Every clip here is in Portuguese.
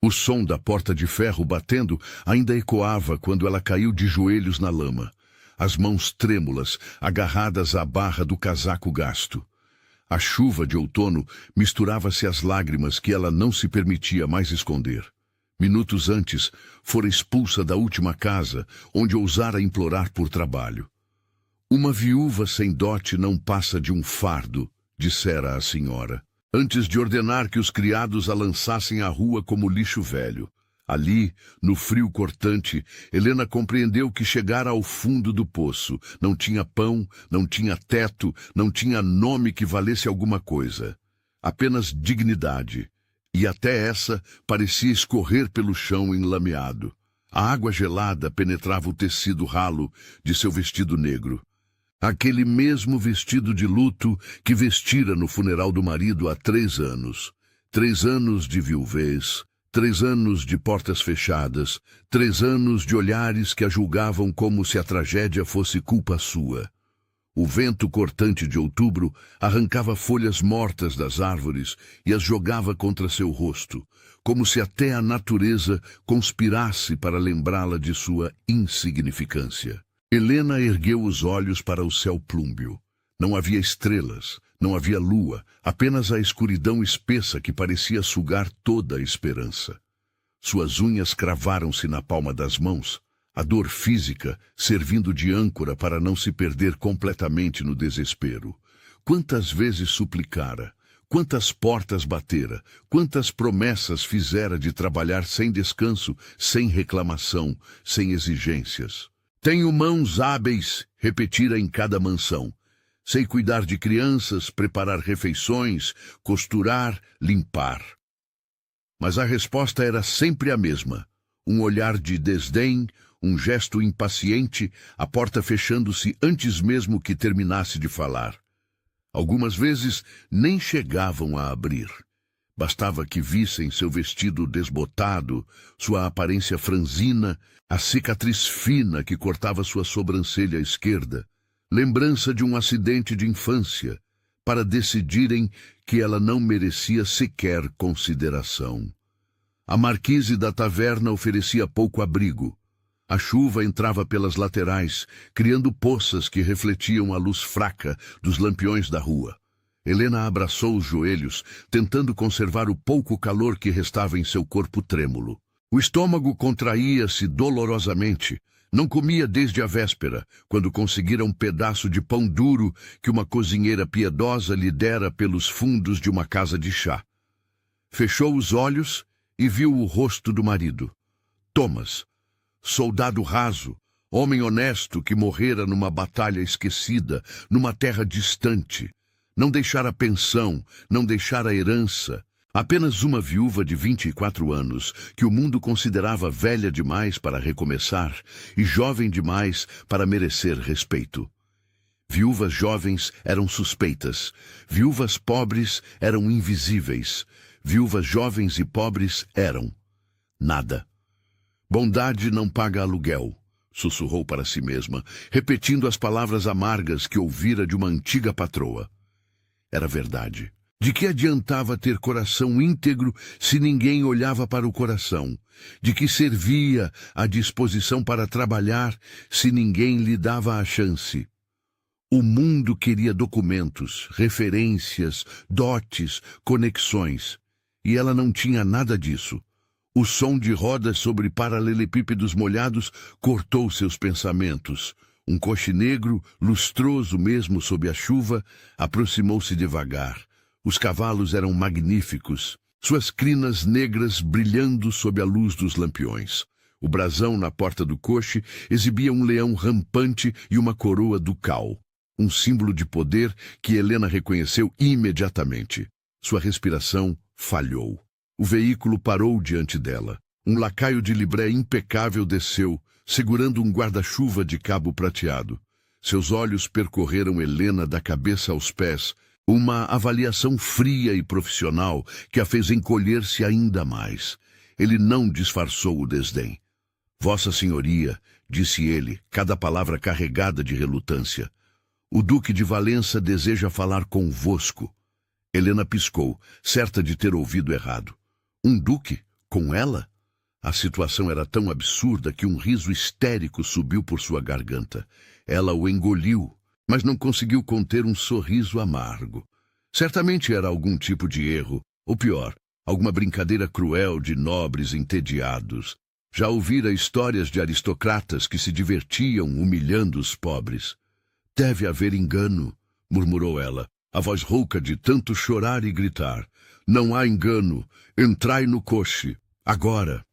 O som da porta de ferro batendo ainda ecoava quando ela caiu de joelhos na lama, as mãos trêmulas, agarradas à barra do casaco gasto. A chuva de outono misturava-se às lágrimas que ela não se permitia mais esconder. Minutos antes, fora expulsa da última casa, onde ousara implorar por trabalho. Uma viúva sem dote não passa de um fardo, dissera a senhora, antes de ordenar que os criados a lançassem à rua como lixo velho. Ali, no frio cortante, Helena compreendeu que chegara ao fundo do poço. Não tinha pão, não tinha teto, não tinha nome que valesse alguma coisa. Apenas dignidade. E até essa parecia escorrer pelo chão enlameado. A água gelada penetrava o tecido ralo de seu vestido negro. Aquele mesmo vestido de luto que vestira no funeral do marido há 3 anos. 3 anos de viuvez, 3 anos de portas fechadas, 3 anos de olhares que a julgavam como se a tragédia fosse culpa sua. O vento cortante de outubro arrancava folhas mortas das árvores e as jogava contra seu rosto, como se até a natureza conspirasse para lembrá-la de sua insignificância. Helena ergueu os olhos para o céu plúmbeo. Não havia estrelas, não havia lua, apenas a escuridão espessa que parecia sugar toda a esperança. Suas unhas cravaram-se na palma das mãos, a dor física servindo de âncora para não se perder completamente no desespero. Quantas vezes suplicara, quantas portas batera, quantas promessas fizera de trabalhar sem descanso, sem reclamação, sem exigências. Tenho mãos hábeis, repetira em cada mansão. Sei cuidar de crianças, preparar refeições, costurar, limpar. Mas a resposta era sempre a mesma. Um olhar de desdém, um gesto impaciente, a porta fechando-se antes mesmo que terminasse de falar. Algumas vezes nem chegavam a abrir. Bastava que vissem seu vestido desbotado, sua aparência franzina, a cicatriz fina que cortava sua sobrancelha esquerda, lembrança de um acidente de infância, para decidirem que ela não merecia sequer consideração. A marquise da taverna oferecia pouco abrigo. A chuva entrava pelas laterais, criando poças que refletiam a luz fraca dos lampiões da rua. Helena abraçou os joelhos, tentando conservar o pouco calor que restava em seu corpo trêmulo. O estômago contraía-se dolorosamente. Não comia desde a véspera, quando conseguira um pedaço de pão duro que uma cozinheira piedosa lhe dera pelos fundos de uma casa de chá. Fechou os olhos e viu o rosto do marido. Thomas, soldado raso, homem honesto que morrera numa batalha esquecida, numa terra distante. Não deixara pensão, não deixara herança. Apenas uma viúva de 24 anos, que o mundo considerava velha demais para recomeçar e jovem demais para merecer respeito. Viúvas jovens eram suspeitas, viúvas pobres eram invisíveis, viúvas jovens e pobres eram nada. Bondade não paga aluguel, sussurrou para si mesma, repetindo as palavras amargas que ouvira de uma antiga patroa. Era verdade. De que adiantava ter coração íntegro se ninguém olhava para o coração? De que servia a disposição para trabalhar se ninguém lhe dava a chance? O mundo queria documentos, referências, dotes, conexões. E ela não tinha nada disso. O som de rodas sobre paralelepípedos molhados cortou seus pensamentos. Um coche negro, lustroso mesmo sob a chuva, aproximou-se devagar. Os cavalos eram magníficos, suas crinas negras brilhando sob a luz dos lampiões. O brasão na porta do coche exibia um leão rampante e uma coroa ducal, um símbolo de poder que Helena reconheceu imediatamente. Sua respiração falhou. O veículo parou diante dela. Um lacaio de libré impecável desceu, segurando um guarda-chuva de cabo prateado. Seus olhos percorreram Helena da cabeça aos pés, uma avaliação fria e profissional que a fez encolher-se ainda mais. Ele não disfarçou o desdém. Vossa Senhoria, disse ele, cada palavra carregada de relutância. O Duque de Valença deseja falar convosco. Helena piscou, certa de ter ouvido errado. Um duque? Com ela? A situação era tão absurda que um riso histérico subiu por sua garganta. Ela o engoliu, mas não conseguiu conter um sorriso amargo. Certamente era algum tipo de erro, ou pior, alguma brincadeira cruel de nobres entediados. Já ouvira histórias de aristocratas que se divertiam humilhando os pobres. Deve haver engano, murmurou ela, a voz rouca de tanto chorar e gritar. Não há engano. Entrai no coche. Agora.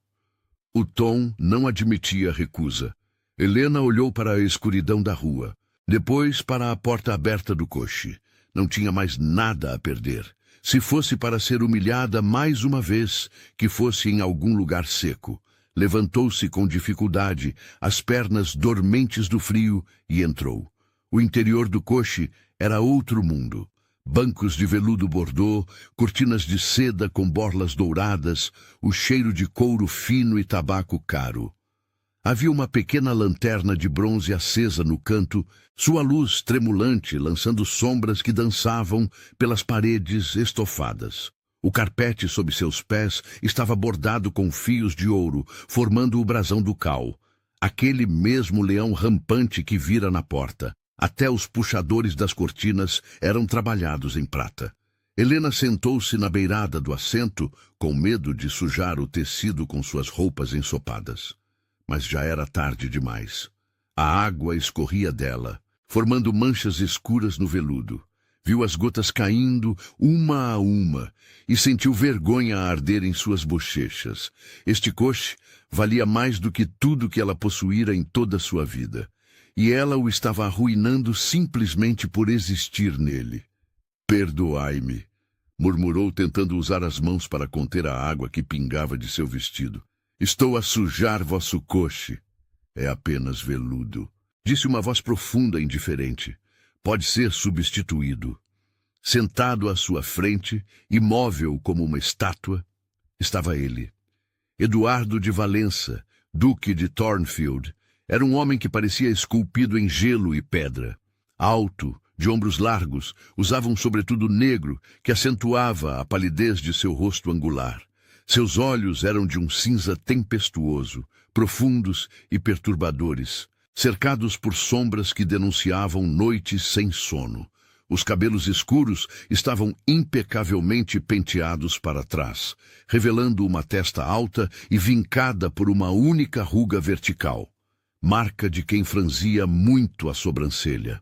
O tom não admitia recusa. Helena olhou para a escuridão da rua, depois para a porta aberta do coche. Não tinha mais nada a perder. Se fosse para ser humilhada mais uma vez, que fosse em algum lugar seco. Levantou-se com dificuldade, as pernas dormentes do frio, e entrou. O interior do coche era outro mundo. Bancos de veludo bordô, cortinas de seda com borlas douradas, o cheiro de couro fino e tabaco caro. Havia uma pequena lanterna de bronze acesa no canto, sua luz tremulante lançando sombras que dançavam pelas paredes estofadas. O carpete sob seus pés estava bordado com fios de ouro, formando o brasão ducal. Aquele mesmo leão rampante que vira na porta. Até os puxadores das cortinas eram trabalhados em prata. Helena sentou-se na beirada do assento, com medo de sujar o tecido com suas roupas ensopadas. Mas já era tarde demais. A água escorria dela, formando manchas escuras no veludo. Viu as gotas caindo, uma a uma, e sentiu vergonha a arder em suas bochechas. Este coche valia mais do que tudo que ela possuíra em toda a sua vida. E ela o estava arruinando simplesmente por existir nele. Perdoai-me, murmurou tentando usar as mãos para conter a água que pingava de seu vestido. Estou a sujar vosso coche. É apenas veludo, disse uma voz profunda e indiferente. Pode ser substituído. Sentado à sua frente, imóvel como uma estátua, estava ele. Eduardo de Valença, duque de Thornfield. Era um homem que parecia esculpido em gelo e pedra. Alto, de ombros largos, usava um sobretudo negro que acentuava a palidez de seu rosto angular. Seus olhos eram de um cinza tempestuoso, profundos e perturbadores, cercados por sombras que denunciavam noites sem sono. Os cabelos escuros estavam impecavelmente penteados para trás, revelando uma testa alta e vincada por uma única ruga vertical. Marca de quem franzia muito a sobrancelha.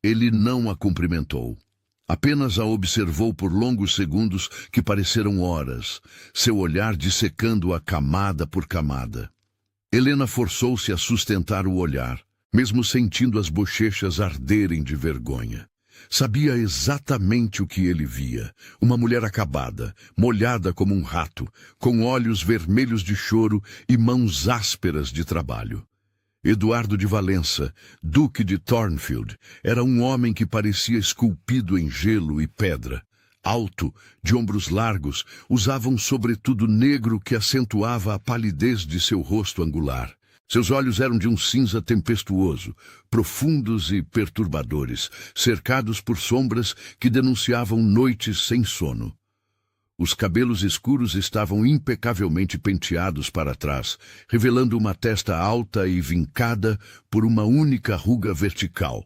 Ele não a cumprimentou. Apenas a observou por longos segundos que pareceram horas, seu olhar dissecando-a camada por camada. Helena forçou-se a sustentar o olhar, mesmo sentindo as bochechas arderem de vergonha. Sabia exatamente o que ele via. Uma mulher acabada, molhada como um rato, com olhos vermelhos de choro e mãos ásperas de trabalho. Eduardo de Valença, duque de Thornfield, era um homem que parecia esculpido em gelo e pedra. Alto, de ombros largos, usava um sobretudo negro que acentuava a palidez de seu rosto angular. Seus olhos eram de um cinza tempestuoso, profundos e perturbadores, cercados por sombras que denunciavam noites sem sono. Os cabelos escuros estavam impecavelmente penteados para trás, revelando uma testa alta e vincada por uma única ruga vertical.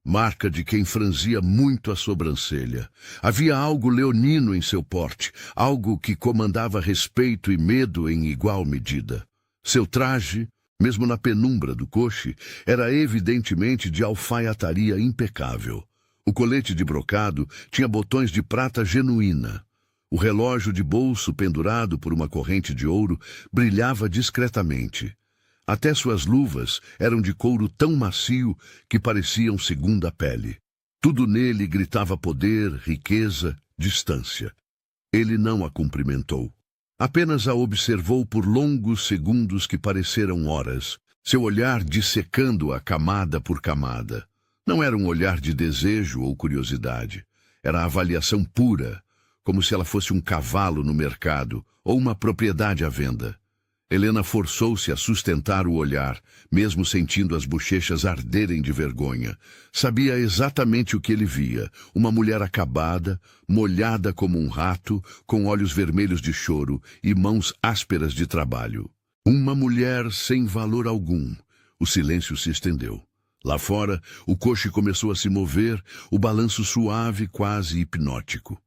Marca de quem franzia muito a sobrancelha. Havia algo leonino em seu porte, algo que comandava respeito e medo em igual medida. Seu traje, mesmo na penumbra do coche, era evidentemente de alfaiataria impecável. O colete de brocado tinha botões de prata genuína. O relógio de bolso pendurado por uma corrente de ouro brilhava discretamente. Até suas luvas eram de couro tão macio que pareciam segunda pele. Tudo nele gritava poder, riqueza, distância. Ele não a cumprimentou. Apenas a observou por longos segundos que pareceram horas, seu olhar dissecando-a camada por camada. Não era um olhar de desejo ou curiosidade. Era avaliação pura, como se ela fosse um cavalo no mercado ou uma propriedade à venda. Helena forçou-se a sustentar o olhar, mesmo sentindo as bochechas arderem de vergonha. Sabia exatamente o que ele via. Uma mulher acabada, molhada como um rato, com olhos vermelhos de choro e mãos ásperas de trabalho. Uma mulher sem valor algum. O silêncio se estendeu. Lá fora, o coche começou a se mover, o balanço suave, quase hipnótico.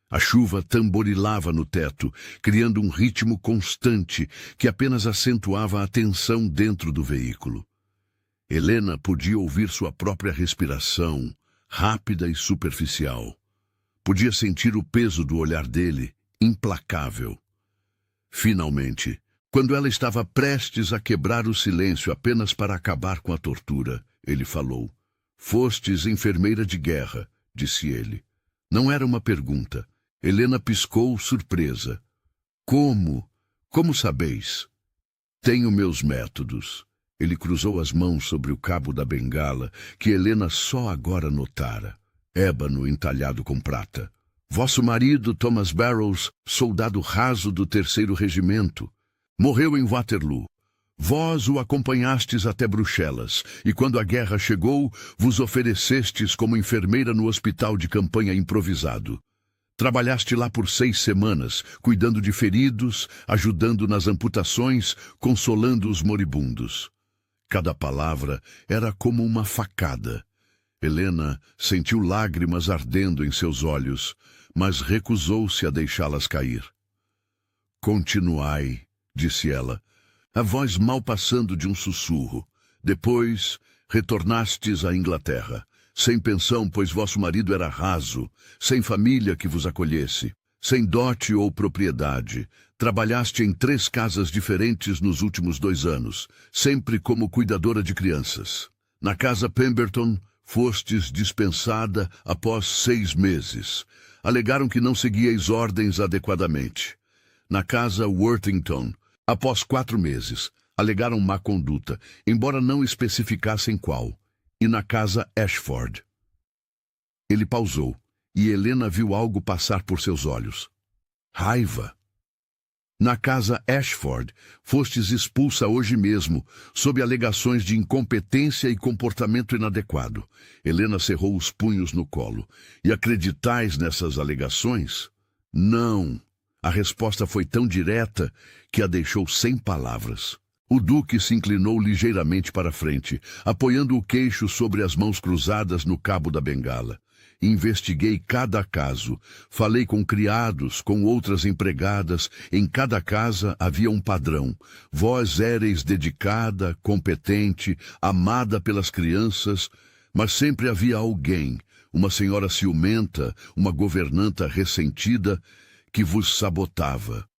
A chuva tamborilava no teto, criando um ritmo constante que apenas acentuava a tensão dentro do veículo. Helena podia ouvir sua própria respiração, rápida e superficial. Podia sentir o peso do olhar dele, implacável. Finalmente, quando ela estava prestes a quebrar o silêncio apenas para acabar com a tortura, ele falou: "Fostes enfermeira de guerra", disse ele. Não era uma pergunta. Helena piscou, surpresa. Como? Como sabeis? Tenho meus métodos. Ele cruzou as mãos sobre o cabo da bengala, que Helena só agora notara. Ébano entalhado com prata. Vosso marido, Thomas Barrows, soldado raso do 3º Regimento, morreu em Waterloo. Vós o acompanhastes até Bruxelas, e quando a guerra chegou, vos oferecestes como enfermeira no hospital de campanha improvisado. Trabalhaste lá por 6 semanas, cuidando de feridos, ajudando nas amputações, consolando os moribundos. Cada palavra era como uma facada. Helena sentiu lágrimas ardendo em seus olhos, mas recusou-se a deixá-las cair. "Continuai", disse ela, a voz mal passando de um sussurro. "Depois retornastes à Inglaterra. Sem pensão, pois vosso marido era raso, sem família que vos acolhesse, sem dote ou propriedade. Trabalhaste em 3 casas diferentes nos últimos 2 anos, sempre como cuidadora de crianças. Na casa Pemberton, fostes dispensada após 6 meses. Alegaram que não seguíeis ordens adequadamente. Na casa Worthington, após 4 meses, alegaram má conduta, embora não especificassem qual. E na casa Ashford." Ele pausou, e Helena viu algo passar por seus olhos. Raiva. "Na casa Ashford, fostes expulsa hoje mesmo, sob alegações de incompetência e comportamento inadequado." Helena cerrou os punhos no colo. "E acreditais nessas alegações?" "Não." A resposta foi tão direta que a deixou sem palavras. O duque se inclinou ligeiramente para frente, apoiando o queixo sobre as mãos cruzadas no cabo da bengala. "Investiguei cada caso. Falei com criados, com outras empregadas. Em cada casa havia um padrão. Vós éreis dedicada, competente, amada pelas crianças, mas sempre havia alguém, uma senhora ciumenta, uma governanta ressentida, que vos sabotava.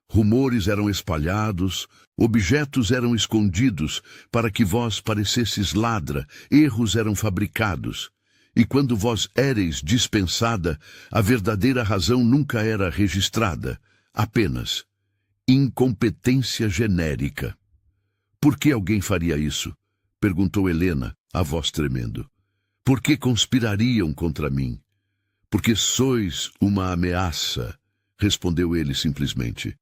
Rumores eram espalhados, objetos eram escondidos para que vós parecesses ladra, erros eram fabricados. E quando vós éreis dispensada, a verdadeira razão nunca era registrada, apenas incompetência genérica." "Por que alguém faria isso?" perguntou Helena, a voz tremendo. "Por que conspirariam contra mim?" "Porque sois uma ameaça", respondeu ele simplesmente.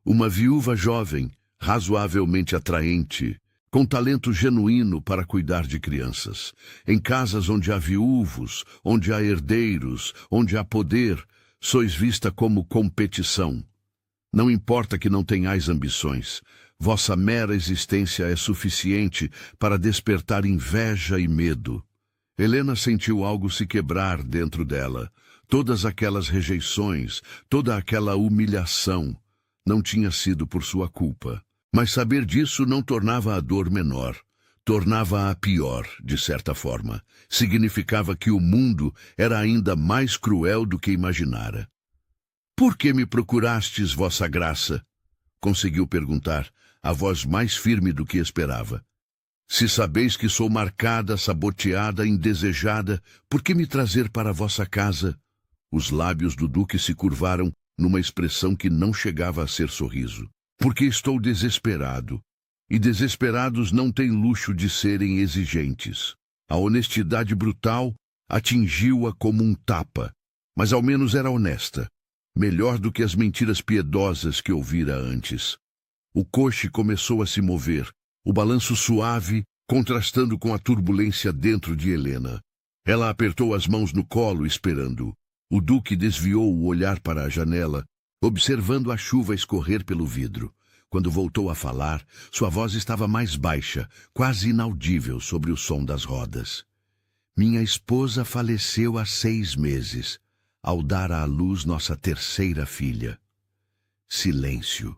Uma viúva jovem, razoavelmente atraente, com talento genuíno para cuidar de crianças. Em casas onde há viúvos, onde há herdeiros, onde há poder, sois vista como competição. Não importa que não tenhais ambições, vossa mera existência é suficiente para despertar inveja e medo. Helena sentiu algo se quebrar dentro dela. Todas aquelas rejeições, toda aquela humilhação, não tinha sido por sua culpa. Mas saber disso não tornava a dor menor. Tornava-a pior, de certa forma. Significava que o mundo era ainda mais cruel do que imaginara. "Por que me procurastes, vossa graça?" conseguiu perguntar, a voz mais firme do que esperava. "Se sabeis que sou marcada, saboteada, indesejada, por que me trazer para a vossa casa?" Os lábios do duque se curvaram numa expressão que não chegava a ser sorriso. "Porque estou desesperado, e desesperados não têm luxo de serem exigentes." A honestidade brutal atingiu-a como um tapa, mas ao menos era honesta, melhor do que as mentiras piedosas que ouvira antes. O coche começou a se mover, o balanço suave contrastando com a turbulência dentro de Helena. Ela apertou as mãos no colo, esperando. O duque desviou o olhar para a janela, observando a chuva escorrer pelo vidro. Quando voltou a falar, sua voz estava mais baixa, quase inaudível sobre o som das rodas. Minha esposa faleceu há 6 meses, ao dar à luz nossa terceira filha. Silêncio.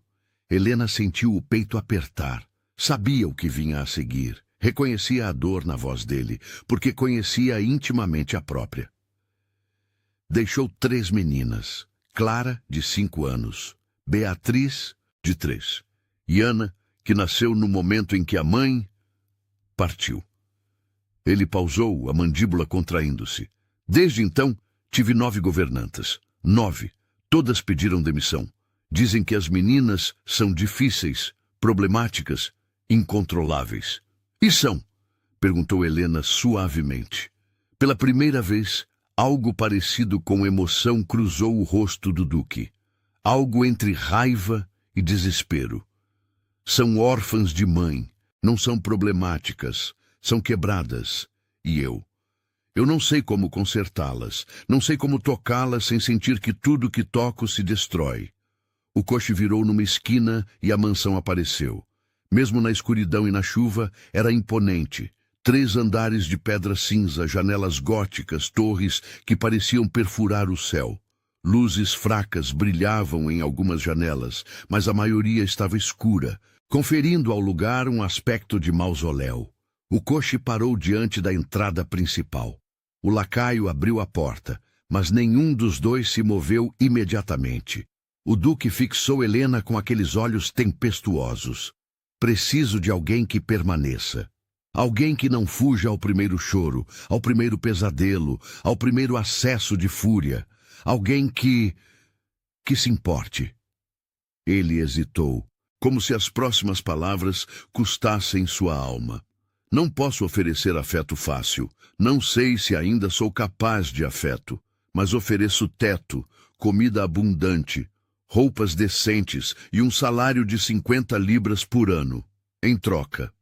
Helena sentiu o peito apertar. Sabia o que vinha a seguir. Reconhecia a dor na voz dele, porque conhecia intimamente a própria. Deixou 3 meninas. Clara, de 5 anos. Beatriz, de 3. E Ana, que nasceu no momento em que a mãe partiu. Ele pausou, a mandíbula contraindo-se. Desde então, tive 9 governantas. 9. Todas pediram demissão. Dizem que as meninas são difíceis, problemáticas, incontroláveis. E são? Perguntou Helena suavemente. Pela primeira vez, algo parecido com emoção cruzou o rosto do duque. Algo entre raiva e desespero. São órfãs de mãe, não são problemáticas, são quebradas. E eu? Eu não sei como consertá-las, não sei como tocá-las sem sentir que tudo que toco se destrói. O coche virou numa esquina e a mansão apareceu. Mesmo na escuridão e na chuva, era imponente. 3 andares de pedra cinza, janelas góticas, torres que pareciam perfurar o céu. Luzes fracas brilhavam em algumas janelas, mas a maioria estava escura, conferindo ao lugar um aspecto de mausoléu. O coche parou diante da entrada principal. O lacaio abriu a porta, mas nenhum dos 2 se moveu imediatamente. O duque fixou Helena com aqueles olhos tempestuosos. Preciso de alguém que permaneça. Alguém que não fuja ao primeiro choro, ao primeiro pesadelo, ao primeiro acesso de fúria. Alguém que se importe. Ele hesitou, como se as próximas palavras custassem sua alma. Não posso oferecer afeto fácil. Não sei se ainda sou capaz de afeto, mas ofereço teto, comida abundante, roupas decentes e um salário de 50 libras por ano, em troca.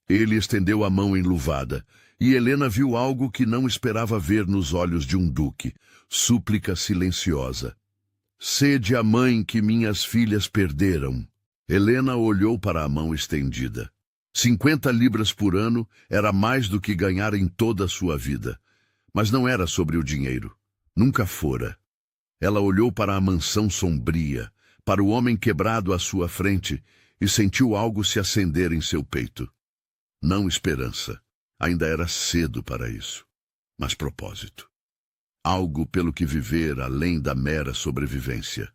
Ele estendeu a mão enluvada, e Helena viu algo que não esperava ver nos olhos de um duque. Súplica silenciosa. Sede a mãe que minhas filhas perderam. Helena olhou para a mão estendida. 50 libras por ano era mais do que ganhar em toda a sua vida. Mas não era sobre o dinheiro. Nunca fora. Ela olhou para a mansão sombria, para o homem quebrado à sua frente, e sentiu algo se acender em seu peito. Não esperança. Ainda era cedo para isso. Mas propósito. Algo pelo que viver além da mera sobrevivência.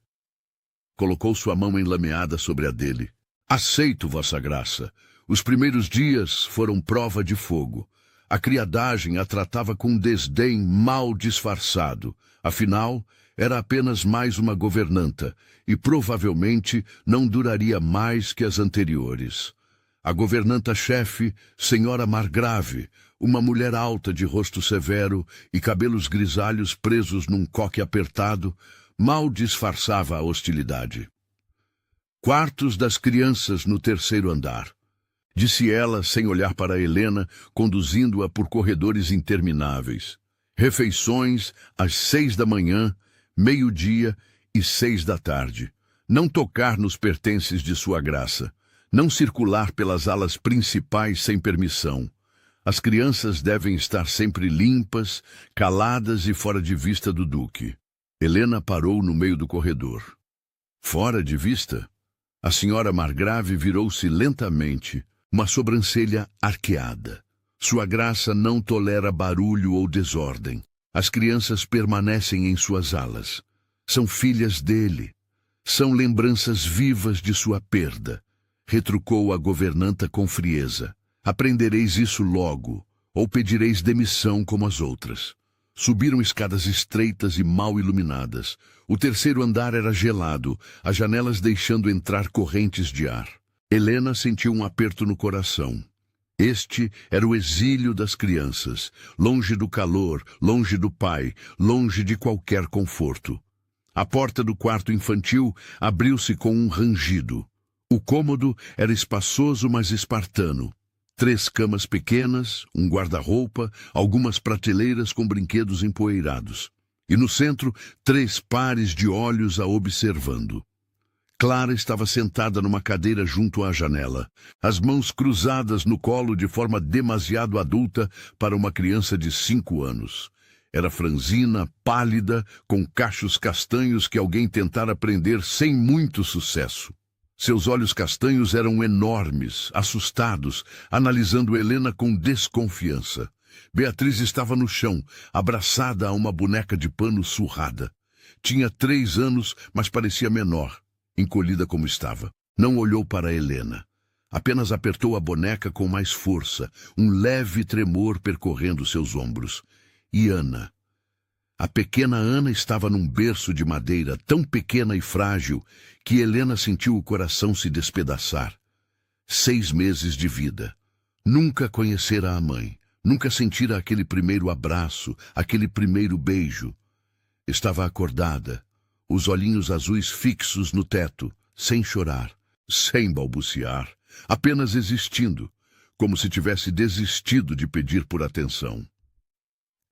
Colocou sua mão enlameada sobre a dele. Aceito, vossa graça. Os primeiros dias foram prova de fogo. A criadagem a tratava com desdém mal disfarçado. Afinal, era apenas mais uma governanta, e provavelmente não duraria mais que as anteriores. A governanta-chefe, senhora Margrave, uma mulher alta de rosto severo e cabelos grisalhos presos num coque apertado, mal disfarçava a hostilidade. Quartos das crianças no 3º andar, disse ela sem olhar para Helena, conduzindo-a por corredores intermináveis. Refeições às 6 da manhã, meio-dia e 6 da tarde. Não tocar nos pertences de sua graça. Não circular pelas alas principais sem permissão. As crianças devem estar sempre limpas, caladas e fora de vista do duque. Helena parou no meio do corredor. Fora de vista? A senhora Margrave virou-se lentamente, uma sobrancelha arqueada. Sua graça não tolera barulho ou desordem. As crianças permanecem em suas alas. São filhas dele. São lembranças vivas de sua perda. Retrucou a governanta com frieza. Aprendereis isso logo, ou pedireis demissão como as outras. Subiram escadas estreitas e mal iluminadas. O 3º andar era gelado, as janelas deixando entrar correntes de ar. Helena sentiu um aperto no coração. Este era o exílio das crianças, longe do calor, longe do pai, longe de qualquer conforto. A porta do quarto infantil abriu-se com um rangido. O cômodo era espaçoso, mas espartano. 3 camas pequenas, um guarda-roupa, algumas prateleiras com brinquedos empoeirados. E no centro, 3 pares de olhos a observando. Clara estava sentada numa cadeira junto à janela, as mãos cruzadas no colo de forma demasiado adulta para uma criança de 5 anos. Era franzina, pálida, com cachos castanhos que alguém tentara prender sem muito sucesso. Seus olhos castanhos eram enormes, assustados, analisando Helena com desconfiança. Beatriz estava no chão, abraçada a uma boneca de pano surrada. Tinha 3 anos, mas parecia menor, encolhida como estava. Não olhou para Helena. Apenas apertou a boneca com mais força, um leve tremor percorrendo seus ombros. E Ana? A pequena Ana estava num berço de madeira, tão pequena e frágil, que Helena sentiu o coração se despedaçar. 6 meses de vida. Nunca conhecera a mãe. Nunca sentira aquele primeiro abraço, aquele primeiro beijo. Estava acordada, os olhinhos azuis fixos no teto, sem chorar, sem balbuciar, apenas existindo, como se tivesse desistido de pedir por atenção.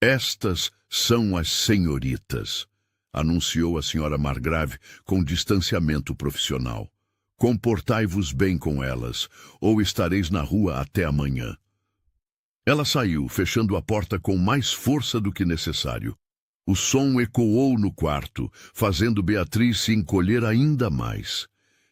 Estas são as senhoritas, anunciou a senhora Margrave com distanciamento profissional. Comportai-vos bem com elas, ou estareis na rua até amanhã. Ela saiu, fechando a porta com mais força do que necessário. O som ecoou no quarto, fazendo Beatriz se encolher ainda mais.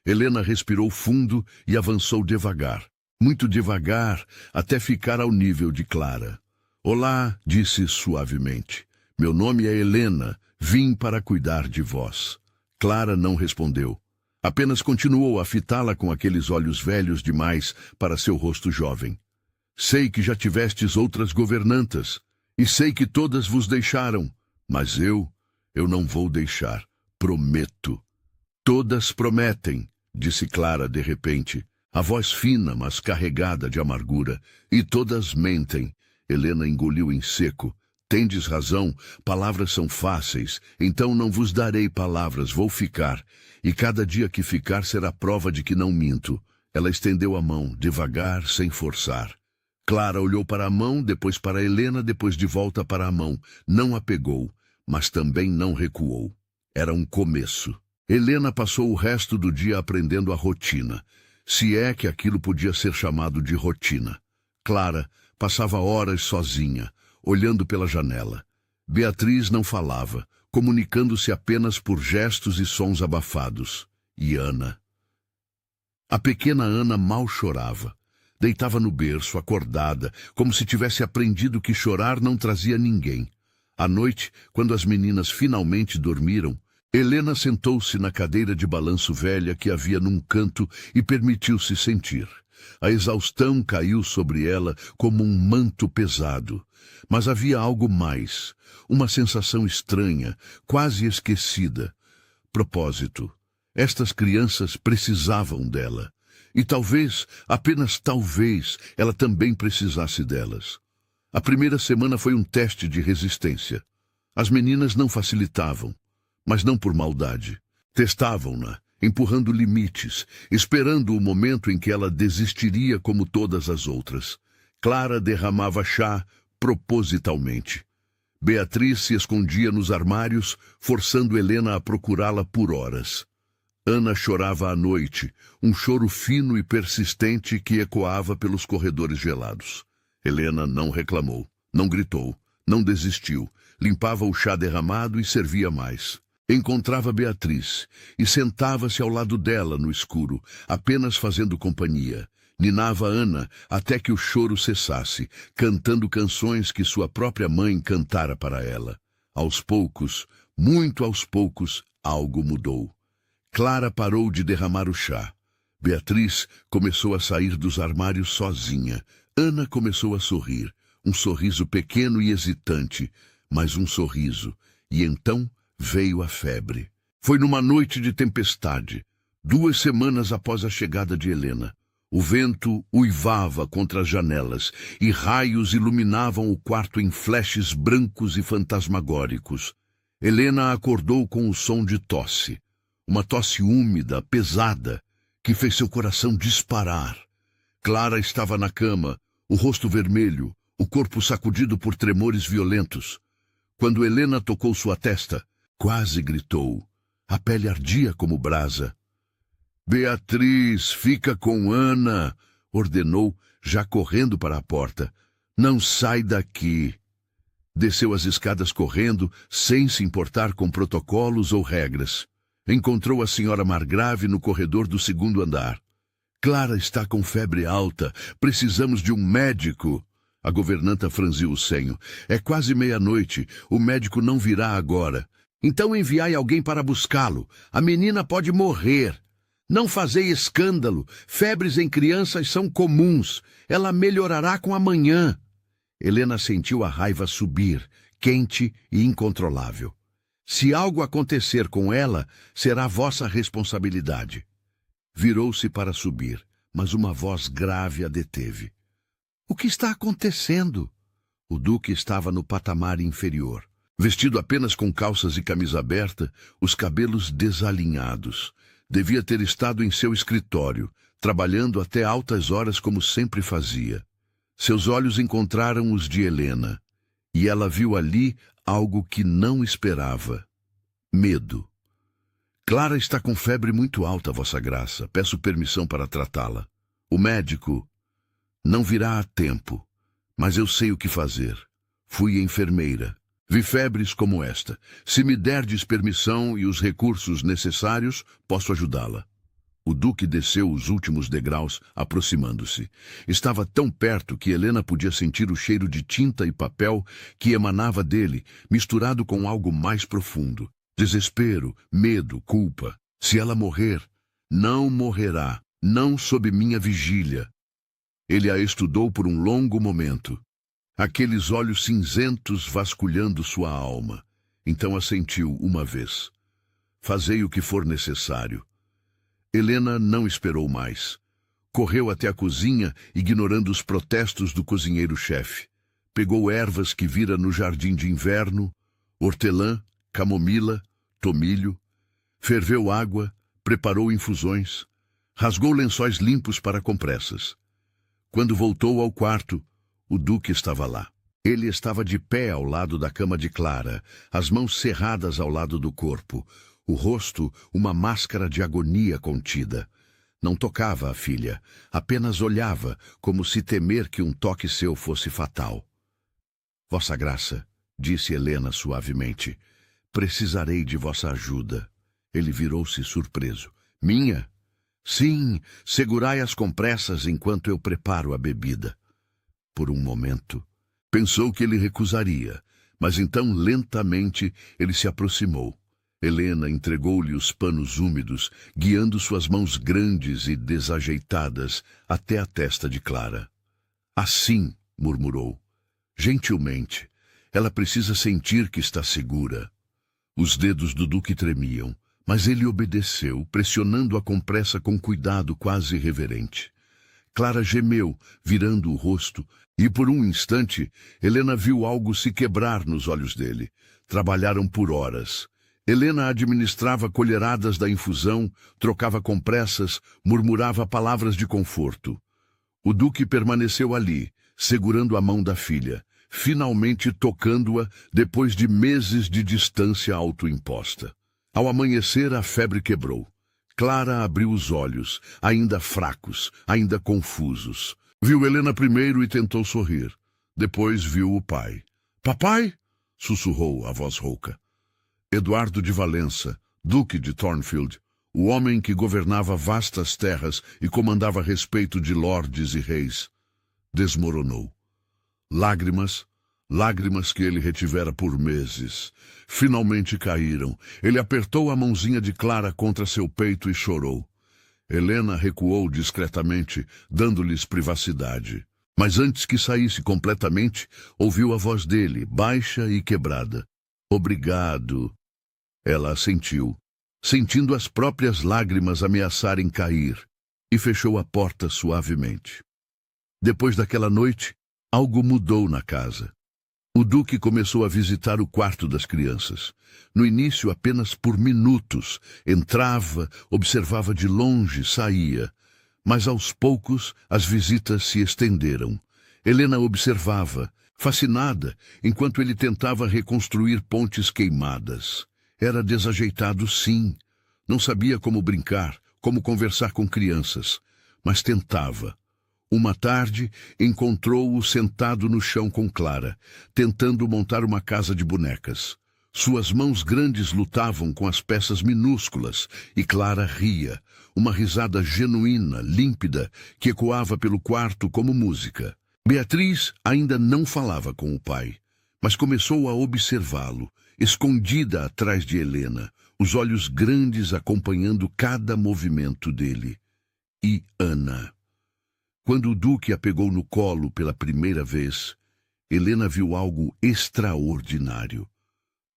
Helena respirou fundo e avançou devagar, muito devagar, até ficar ao nível de Clara. Olá, disse suavemente. Meu nome é Helena, vim para cuidar de vós. Clara não respondeu. Apenas continuou a fitá-la com aqueles olhos velhos demais para seu rosto jovem. Sei que já tivestes outras governantas, e sei que todas vos deixaram, mas eu não vou deixar, prometo. Todas prometem, disse Clara de repente, a voz fina, mas carregada de amargura, e todas mentem. Helena engoliu em seco. Tendes razão, palavras são fáceis, então não vos darei palavras, vou ficar. E cada dia que ficar será prova de que não minto. Ela estendeu a mão, devagar, sem forçar. Clara olhou para a mão, depois para Helena, depois de volta para a mão. Não a pegou, mas também não recuou. Era um começo. Helena passou o resto do dia aprendendo a rotina, se é que aquilo podia ser chamado de rotina. Clara passava horas sozinha, olhando pela janela. Beatriz não falava, comunicando-se apenas por gestos e sons abafados. E Ana? A pequena Ana mal chorava. Deitava no berço, acordada, como se tivesse aprendido que chorar não trazia ninguém. À noite, quando as meninas finalmente dormiram, Helena sentou-se na cadeira de balanço velha que havia num canto e permitiu-se sentir. A exaustão caiu sobre ela como um manto pesado. Mas havia algo mais, uma sensação estranha, quase esquecida. Propósito. Estas crianças precisavam dela. E talvez, apenas talvez, ela também precisasse delas. A primeira semana foi um teste de resistência. As meninas não facilitavam, mas não por maldade. Testavam-na, empurrando limites, esperando o momento em que ela desistiria como todas as outras. Clara derramava chá propositalmente. Beatriz se escondia nos armários, forçando Helena a procurá-la por horas. Ana chorava à noite, um choro fino e persistente que ecoava pelos corredores gelados. Helena não reclamou, não gritou, não desistiu, limpava o chá derramado e servia mais. Encontrava Beatriz e sentava-se ao lado dela no escuro, apenas fazendo companhia. Ninava Ana até que o choro cessasse, cantando canções que sua própria mãe cantara para ela. Aos poucos, muito aos poucos, algo mudou. Clara parou de derramar o chá. Beatriz começou a sair dos armários sozinha. Ana começou a sorrir, um sorriso pequeno e hesitante, mas um sorriso. E então veio a febre. Foi numa noite de tempestade, 2 semanas após a chegada de Helena. O vento uivava contra as janelas e raios iluminavam o quarto em flashes brancos e fantasmagóricos. Helena acordou com o som de tosse. Uma tosse úmida, pesada, que fez seu coração disparar. Clara estava na cama, o rosto vermelho, o corpo sacudido por tremores violentos. Quando Helena tocou sua testa, quase gritou. A pele ardia como brasa. Beatriz, fica com Ana, ordenou, já correndo para a porta. Não sai daqui. Desceu as escadas correndo, sem se importar com protocolos ou regras. Encontrou a senhora Margrave no corredor do segundo andar. Clara está com febre alta. Precisamos de um médico. A governanta franziu o senho. É quase meia-noite. O médico não virá agora. Então enviai alguém para buscá-lo. A menina pode morrer. Não fazei escândalo. Febres em crianças são comuns. Ela melhorará com a manhã. Helena sentiu a raiva subir, quente e incontrolável. Se algo acontecer com ela, será vossa responsabilidade. Virou-se para subir, mas uma voz grave a deteve. O que está acontecendo? O duque estava no patamar inferior. Vestido apenas com calças e camisa aberta, os cabelos desalinhados. Devia ter estado em seu escritório, trabalhando até altas horas como sempre fazia. Seus olhos encontraram os de Helena, e ela viu ali algo que não esperava. Medo. Clara está com febre muito alta, Vossa Graça. Peço permissão para tratá-la. O médico não virá a tempo, mas eu sei o que fazer. Fui enfermeira. Vi febres como esta. Se me derdes permissão e os recursos necessários, posso ajudá-la. O duque desceu os últimos degraus, aproximando-se. Estava tão perto que Helena podia sentir o cheiro de tinta e papel que emanava dele, misturado com algo mais profundo. Desespero, medo, culpa. Se ela morrer, não morrerá, não sob minha vigília. Ele a estudou por um longo momento. Aqueles olhos cinzentos vasculhando sua alma. Então assentiu uma vez. Fazei o que for necessário. Helena não esperou mais. Correu até a cozinha, ignorando os protestos do cozinheiro-chefe. Pegou ervas que vira no jardim de inverno, hortelã, camomila, tomilho. Ferveu água, preparou infusões. Rasgou lençóis limpos para compressas. Quando voltou ao quarto, o duque estava lá. Ele estava de pé ao lado da cama de Clara, as mãos cerradas ao lado do corpo, o rosto uma máscara de agonia contida. Não tocava a filha, apenas olhava, como se temer que um toque seu fosse fatal. Vossa Graça, disse Helena suavemente, precisarei de vossa ajuda. Ele virou-se surpreso. Minha? Sim, segurai as compressas enquanto eu preparo a bebida. Por um momento, pensou que ele recusaria, mas então lentamente ele se aproximou. Helena entregou-lhe os panos úmidos, guiando suas mãos grandes e desajeitadas até a testa de Clara. Assim, murmurou, gentilmente, ela precisa sentir que está segura. Os dedos do duque tremiam, mas ele obedeceu, pressionando a compressa com cuidado quase reverente. Clara gemeu, virando o rosto, e por um instante, Helena viu algo se quebrar nos olhos dele. Trabalharam por horas. Helena administrava colheradas da infusão, trocava compressas, murmurava palavras de conforto. O duque permaneceu ali, segurando a mão da filha, finalmente tocando-a depois de meses de distância autoimposta. Ao amanhecer, a febre quebrou. Clara abriu os olhos, ainda fracos, ainda confusos. Viu Helena primeiro e tentou sorrir. Depois viu o pai. Papai? Sussurrou a voz rouca. Eduardo de Valença, duque de Thornfield, o homem que governava vastas terras e comandava a respeito de lordes e reis, desmoronou. Lágrimas, lágrimas que ele retivera por meses, finalmente caíram. Ele apertou a mãozinha de Clara contra seu peito e chorou. Helena recuou discretamente, dando-lhes privacidade. Mas antes que saísse completamente, ouviu a voz dele, baixa e quebrada. Obrigado. Ela assentiu, sentindo as próprias lágrimas ameaçarem cair, e fechou a porta suavemente. Depois daquela noite, algo mudou na casa. O Duque começou a visitar o quarto das crianças. No início, apenas por minutos. Entrava, observava de longe, saía. Mas aos poucos, as visitas se estenderam. Helena observava, fascinada, enquanto ele tentava reconstruir pontes queimadas. Era desajeitado, sim. Não sabia como brincar, como conversar com crianças, mas tentava. Uma tarde, encontrou-o sentado no chão com Clara, tentando montar uma casa de bonecas. Suas mãos grandes lutavam com as peças minúsculas, e Clara ria, uma risada genuína, límpida, que ecoava pelo quarto como música. Beatriz ainda não falava com o pai, mas começou a observá-lo, escondida atrás de Helena, os olhos grandes acompanhando cada movimento dele. E Ana. Quando o Duque a pegou no colo pela primeira vez, Helena viu algo extraordinário.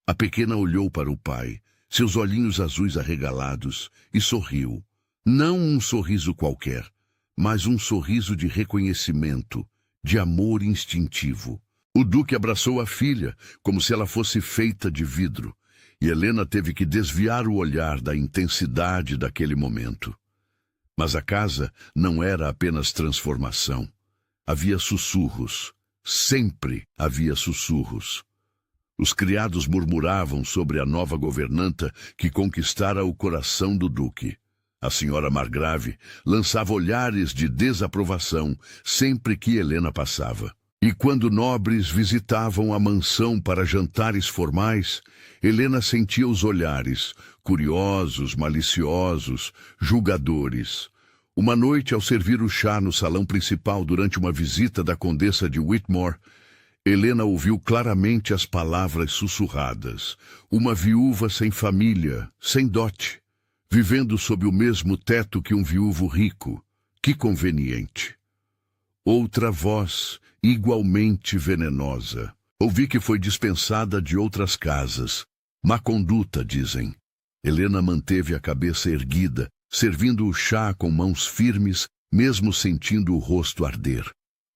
A pequena olhou para o pai, seus olhinhos azuis arregalados, e sorriu. Não um sorriso qualquer, mas um sorriso de reconhecimento, de amor instintivo. O Duque abraçou a filha, como se ela fosse feita de vidro, e Helena teve que desviar o olhar da intensidade daquele momento. Mas a casa não era apenas transformação. Havia sussurros. Sempre havia sussurros. Os criados murmuravam sobre a nova governanta que conquistara o coração do Duque. A senhora Margrave lançava olhares de desaprovação sempre que Helena passava. E quando nobres visitavam a mansão para jantares formais, Helena sentia os olhares, curiosos, maliciosos, julgadores. Uma noite, ao servir o chá no salão principal durante uma visita da condessa de Whitmore, Helena ouviu claramente as palavras sussurradas. Uma viúva sem família, sem dote, vivendo sob o mesmo teto que um viúvo rico. Que conveniente. Outra voz, igualmente venenosa. Ouvi que foi dispensada de outras casas. Má conduta, dizem. Helena manteve a cabeça erguida, servindo o chá com mãos firmes, mesmo sentindo o rosto arder.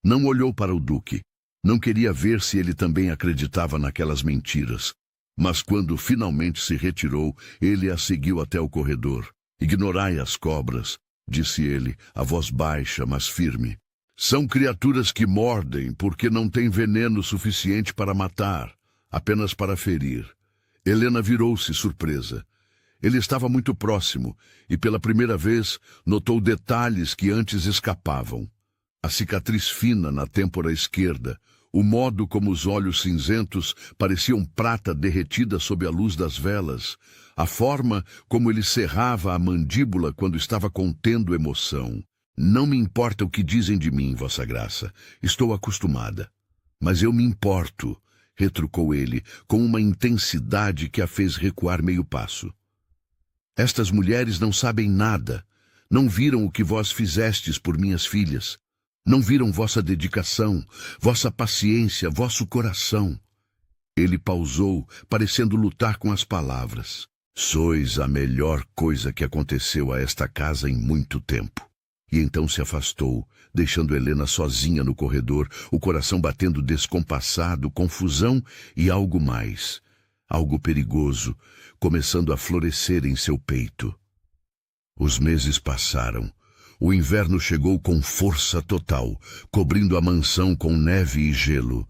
Não olhou para o Duque. Não queria ver se ele também acreditava naquelas mentiras. Mas quando finalmente se retirou, ele a seguiu até o corredor. Ignorai as cobras, disse ele, a voz baixa, mas firme. São criaturas que mordem porque não têm veneno suficiente para matar, apenas para ferir. Helena virou-se surpresa. Ele estava muito próximo e, pela primeira vez, notou detalhes que antes escapavam. A cicatriz fina na têmpora esquerda, o modo como os olhos cinzentos pareciam prata derretida sob a luz das velas, a forma como ele cerrava a mandíbula quando estava contendo emoção. Não me importa o que dizem de mim, Vossa Graça. Estou acostumada. Mas eu me importo, retrucou ele, com uma intensidade que a fez recuar meio passo. Estas mulheres não sabem nada. Não viram o que vós fizestes por minhas filhas. Não viram vossa dedicação, vossa paciência, vosso coração. Ele pausou, parecendo lutar com as palavras. Sois a melhor coisa que aconteceu a esta casa em muito tempo. E então se afastou, deixando Helena sozinha no corredor, o coração batendo descompassado, confusão e algo mais. Algo perigoso, começando a florescer em seu peito. Os meses passaram. O inverno chegou com força total, cobrindo a mansão com neve e gelo.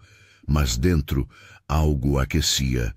Mas dentro, algo aquecia.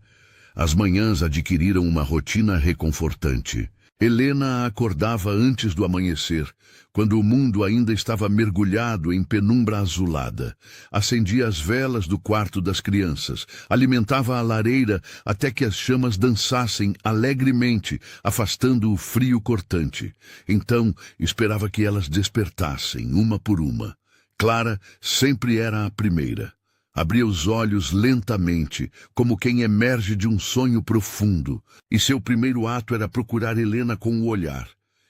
As manhãs adquiriram uma rotina reconfortante. Helena acordava antes do amanhecer, quando o mundo ainda estava mergulhado em penumbra azulada. Acendia as velas do quarto das crianças, alimentava a lareira até que as chamas dançassem alegremente, afastando o frio cortante. Então, esperava que elas despertassem, uma por uma. Clara sempre era a primeira. Abria os olhos lentamente, como quem emerge de um sonho profundo, e seu primeiro ato era procurar Helena com o olhar.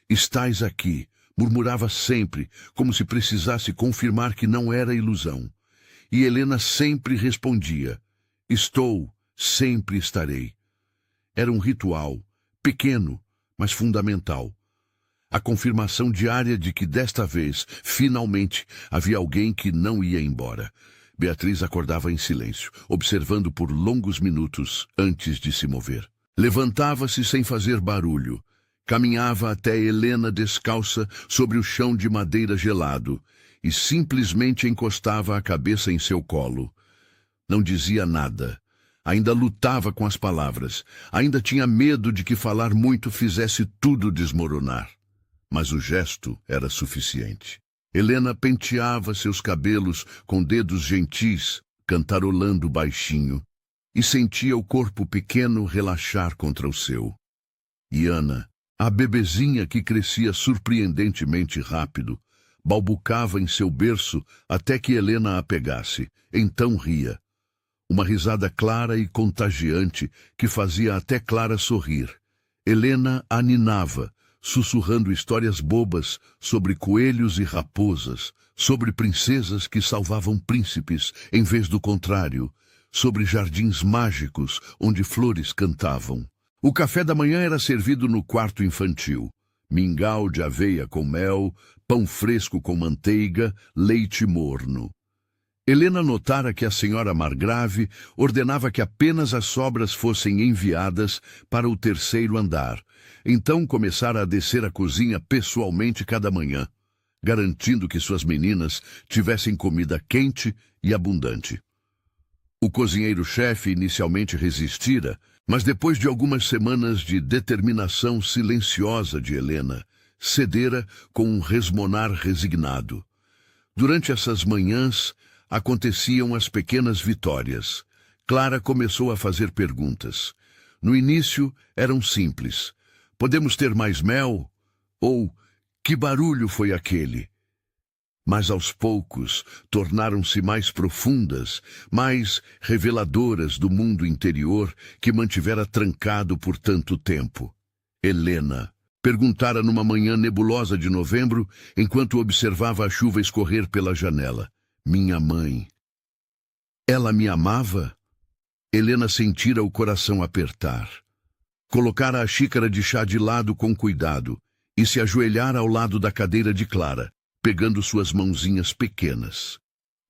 Estais aqui, murmurava sempre, como se precisasse confirmar que não era ilusão. E Helena sempre respondia, estou, sempre estarei. Era um ritual, pequeno, mas fundamental. A confirmação diária de que desta vez, finalmente, havia alguém que não ia embora. Beatriz acordava em silêncio, observando por longos minutos antes de se mover. Levantava-se sem fazer barulho. Caminhava até Helena descalça sobre o chão de madeira gelado e simplesmente encostava a cabeça em seu colo. Não dizia nada. Ainda lutava com as palavras. Ainda tinha medo de que falar muito fizesse tudo desmoronar. Mas o gesto era suficiente. Helena penteava seus cabelos com dedos gentis, cantarolando baixinho, e sentia o corpo pequeno relaxar contra o seu. E Ana, a bebezinha que crescia surpreendentemente rápido, balbucava em seu berço até que Helena a pegasse. Então ria. Uma risada clara e contagiante que fazia até Clara sorrir. Helena a ninava, sussurrando histórias bobas sobre coelhos e raposas, sobre princesas que salvavam príncipes em vez do contrário, sobre jardins mágicos onde flores cantavam. O café da manhã era servido no quarto infantil. Mingau de aveia com mel, pão fresco com manteiga, leite morno. Helena notara que a senhora Margrave ordenava que apenas as sobras fossem enviadas para o terceiro andar. Então começara a descer a cozinha pessoalmente cada manhã, garantindo que suas meninas tivessem comida quente e abundante. O cozinheiro-chefe inicialmente resistira, mas depois de algumas semanas de determinação silenciosa de Helena, cedera com um resmonar resignado. Durante essas manhãs, aconteciam as pequenas vitórias. Clara começou a fazer perguntas. No início, eram simples. Podemos ter mais mel? Ou, que barulho foi aquele? Mas aos poucos, tornaram-se mais profundas, mais reveladoras do mundo interior que mantivera trancado por tanto tempo. Helena perguntara numa manhã nebulosa de novembro, enquanto observava a chuva escorrer pela janela. Minha mãe. Ela me amava? Helena sentira o coração apertar. Colocara a xícara de chá de lado com cuidado e se ajoelhara ao lado da cadeira de Clara, pegando suas mãozinhas pequenas.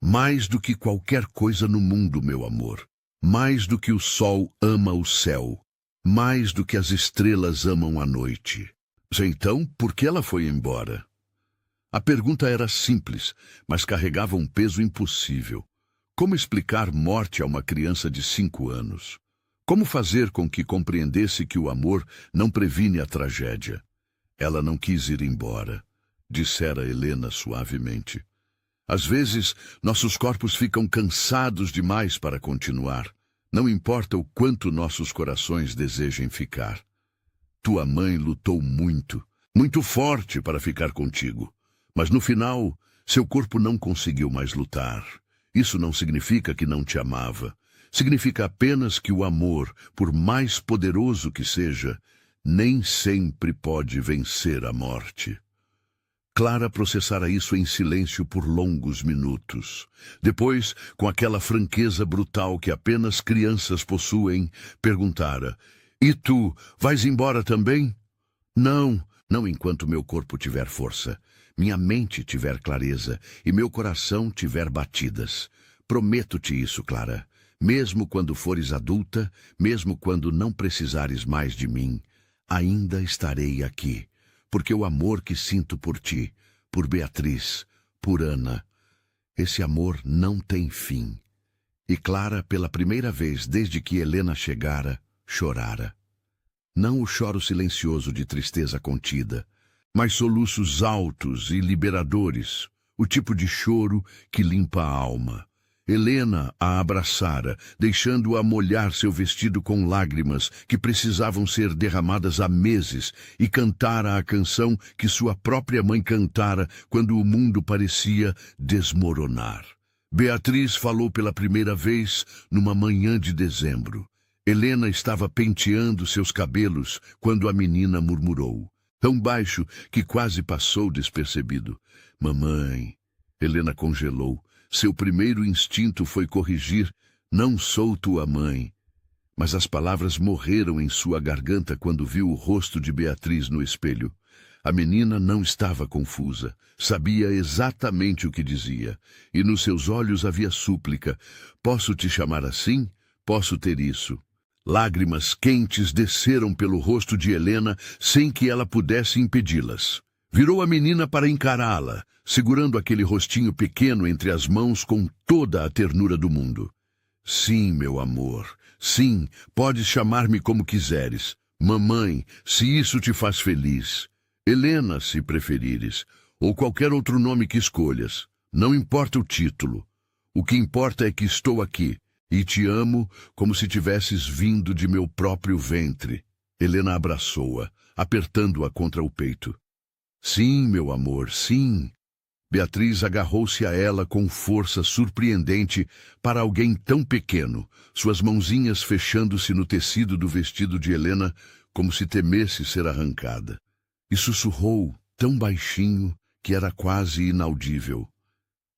Mais do que qualquer coisa no mundo, meu amor. Mais do que o sol ama o céu. Mais do que as estrelas amam a noite. Então, por que ela foi embora? A pergunta era simples, mas carregava um peso impossível. Como explicar morte a uma criança de 5 anos? Como fazer com que compreendesse que o amor não previne a tragédia? Ela não quis ir embora, dissera Helena suavemente. Às vezes, nossos corpos ficam cansados demais para continuar. Não importa o quanto nossos corações desejem ficar. Tua mãe lutou muito, muito forte para ficar contigo. Mas no final, seu corpo não conseguiu mais lutar. Isso não significa que não te amava. Significa apenas que o amor, por mais poderoso que seja, nem sempre pode vencer a morte. Clara processara isso em silêncio por longos minutos. Depois, com aquela franqueza brutal que apenas crianças possuem, perguntara: E tu, vais embora também? Não, não enquanto meu corpo tiver força. Minha mente tiver clareza e meu coração tiver batidas. Prometo-te isso, Clara. Mesmo quando fores adulta, mesmo quando não precisares mais de mim, ainda estarei aqui. Porque o amor que sinto por ti, por Beatriz, por Ana, esse amor não tem fim. E Clara, pela primeira vez desde que Helena chegara, chorara. Não o choro silencioso de tristeza contida, mas soluços altos e liberadores, o tipo de choro que limpa a alma. Helena a abraçara, deixando-a molhar seu vestido com lágrimas que precisavam ser derramadas há meses, e cantara a canção que sua própria mãe cantara quando o mundo parecia desmoronar. Beatriz falou pela primeira vez numa manhã de dezembro. Helena estava penteando seus cabelos quando a menina murmurou, tão baixo que quase passou despercebido: Mamãe. Helena congelou. Seu primeiro instinto foi corrigir: não sou tua mãe. Mas as palavras morreram em sua garganta quando viu o rosto de Beatriz no espelho. A menina não estava confusa. Sabia exatamente o que dizia. E nos seus olhos havia súplica. Posso te chamar assim? Posso ter isso? Lágrimas quentes desceram pelo rosto de Helena sem que ela pudesse impedi-las. Virou a menina para encará-la, segurando aquele rostinho pequeno entre as mãos com toda a ternura do mundo. Sim, meu amor. Sim, podes chamar-me como quiseres. Mamãe, se isso te faz feliz. Helena, se preferires. Ou qualquer outro nome que escolhas. Não importa o título. O que importa é que estou aqui. E te amo como se tivesses vindo de meu próprio ventre. Helena abraçou-a, apertando-a contra o peito. Sim, meu amor, sim. Beatriz agarrou-se a ela com força surpreendente para alguém tão pequeno, suas mãozinhas fechando-se no tecido do vestido de Helena como se temesse ser arrancada. E sussurrou, tão baixinho que era quase inaudível.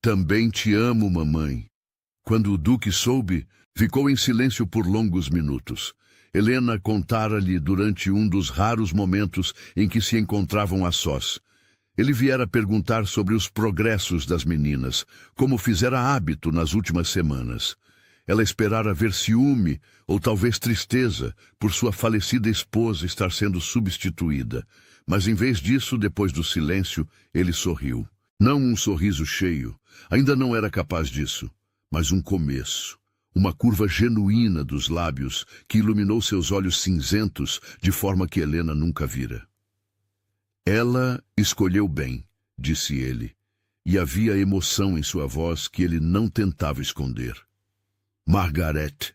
Também te amo, mamãe. Quando o Duque soube, ficou em silêncio por longos minutos. Helena contara-lhe durante um dos raros momentos em que se encontravam a sós. Ele viera perguntar sobre os progressos das meninas, como fizera hábito nas últimas semanas. Ela esperara ver ciúme, ou talvez tristeza, por sua falecida esposa estar sendo substituída. Mas em vez disso, depois do silêncio, ele sorriu. Não um sorriso cheio, ainda não era capaz disso, mas um começo. Uma curva genuína dos lábios que iluminou seus olhos cinzentos de forma que Helena nunca vira. Ela escolheu bem, disse ele, e havia emoção em sua voz que ele não tentava esconder. Margaret.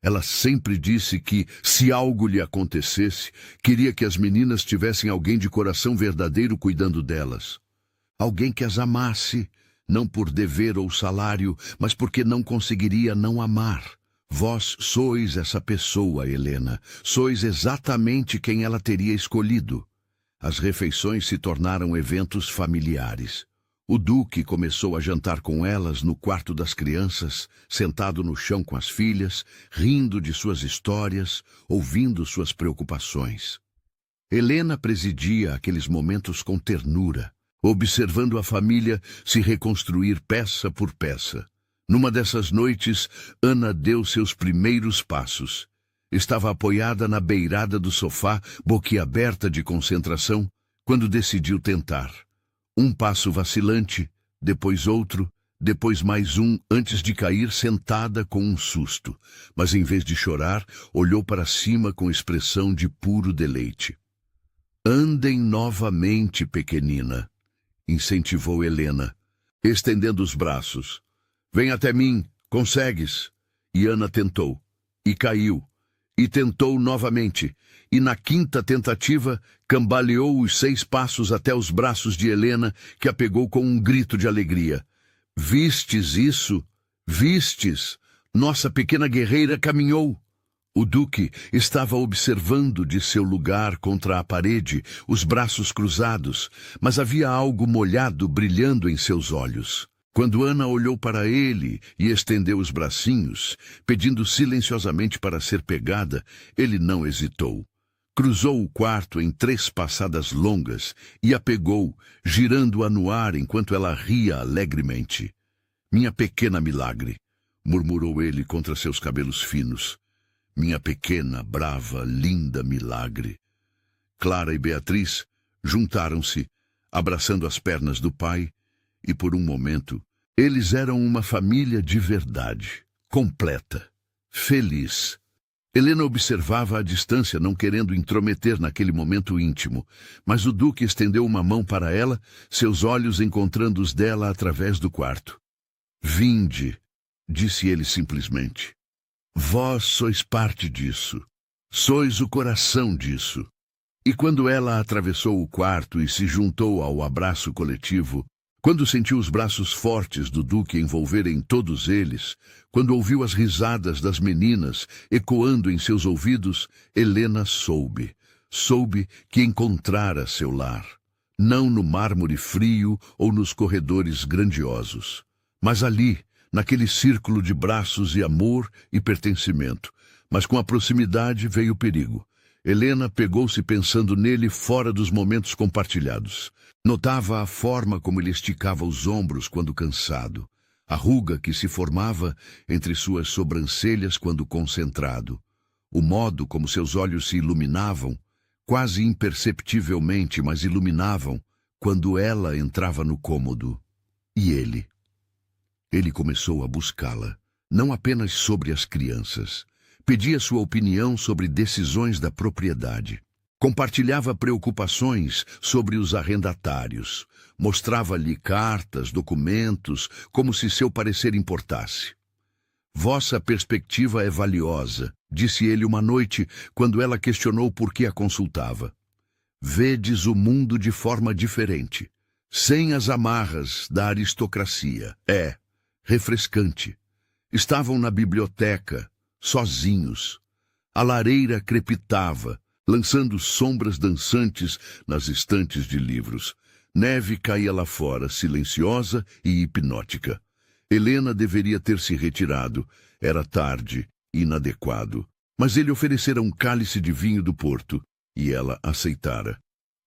Ela sempre disse que, se algo lhe acontecesse, queria que as meninas tivessem alguém de coração verdadeiro cuidando delas. Alguém que as amasse, não por dever ou salário, mas porque não conseguiria não amar. Vós sois essa pessoa, Helena. Sois exatamente quem ela teria escolhido. As refeições se tornaram eventos familiares. O Duque começou a jantar com elas no quarto das crianças, sentado no chão com as filhas, rindo de suas histórias, ouvindo suas preocupações. Helena presidia aqueles momentos com ternura, observando a família se reconstruir peça por peça. Numa dessas noites, Ana deu seus primeiros passos. Estava apoiada na beirada do sofá, boquiaberta de concentração, quando decidiu tentar. Um passo vacilante, depois outro, depois mais um, antes de cair sentada com um susto. Mas em vez de chorar, olhou para cima com expressão de puro deleite. Andem novamente, pequenina, incentivou Helena, estendendo os braços. Vem até mim, consegues. E Ana tentou, e caiu. E tentou novamente, e na quinta tentativa, cambaleou os 6 passos até os braços de Helena, que a pegou com um grito de alegria. Vistes isso? Vistes? Nossa pequena guerreira caminhou. O Duque estava observando de seu lugar contra a parede, os braços cruzados, mas havia algo molhado brilhando em seus olhos. Quando Ana olhou para ele e estendeu os bracinhos, pedindo silenciosamente para ser pegada, ele não hesitou. Cruzou o quarto em 3 passadas longas e a pegou, girando-a no ar enquanto ela ria alegremente. Minha pequena milagre, murmurou ele contra seus cabelos finos. Minha pequena, brava, linda milagre. Clara e Beatriz juntaram-se, abraçando as pernas do pai, e por um momento, eles eram uma família de verdade, completa, feliz. Helena observava à distância, não querendo intrometer naquele momento íntimo, mas o Duque estendeu uma mão para ela, seus olhos encontrando os dela através do quarto. Vinde, disse ele simplesmente. Vós sois parte disso. Sois o coração disso. E quando ela atravessou o quarto e se juntou ao abraço coletivo, quando sentiu os braços fortes do Duque envolverem todos eles, quando ouviu as risadas das meninas ecoando em seus ouvidos, Helena soube que encontrara seu lar, não no mármore frio ou nos corredores grandiosos, mas ali, naquele círculo de braços e amor e pertencimento. Mas com a proximidade veio o perigo. Helena pegou-se pensando nele fora dos momentos compartilhados. Notava a forma como ele esticava os ombros quando cansado, a ruga que se formava entre suas sobrancelhas quando concentrado, o modo como seus olhos se iluminavam, quase imperceptivelmente, mas iluminavam, quando ela entrava no cômodo. E ele? Ele começou a buscá-la, não apenas sobre as crianças. Pedia sua opinião sobre decisões da propriedade. Compartilhava preocupações sobre os arrendatários. Mostrava-lhe cartas, documentos, como se seu parecer importasse. Vossa perspectiva é valiosa, disse ele uma noite, quando ela questionou por que a consultava. Vedes o mundo de forma diferente, sem as amarras da aristocracia. É refrescante. Estavam na biblioteca, sozinhos. A lareira crepitava, lançando sombras dançantes nas estantes de livros. Neve caía lá fora, silenciosa e hipnótica. Helena deveria ter se retirado. Era tarde, inadequado. Mas ele oferecera um cálice de vinho do Porto, e ela aceitara.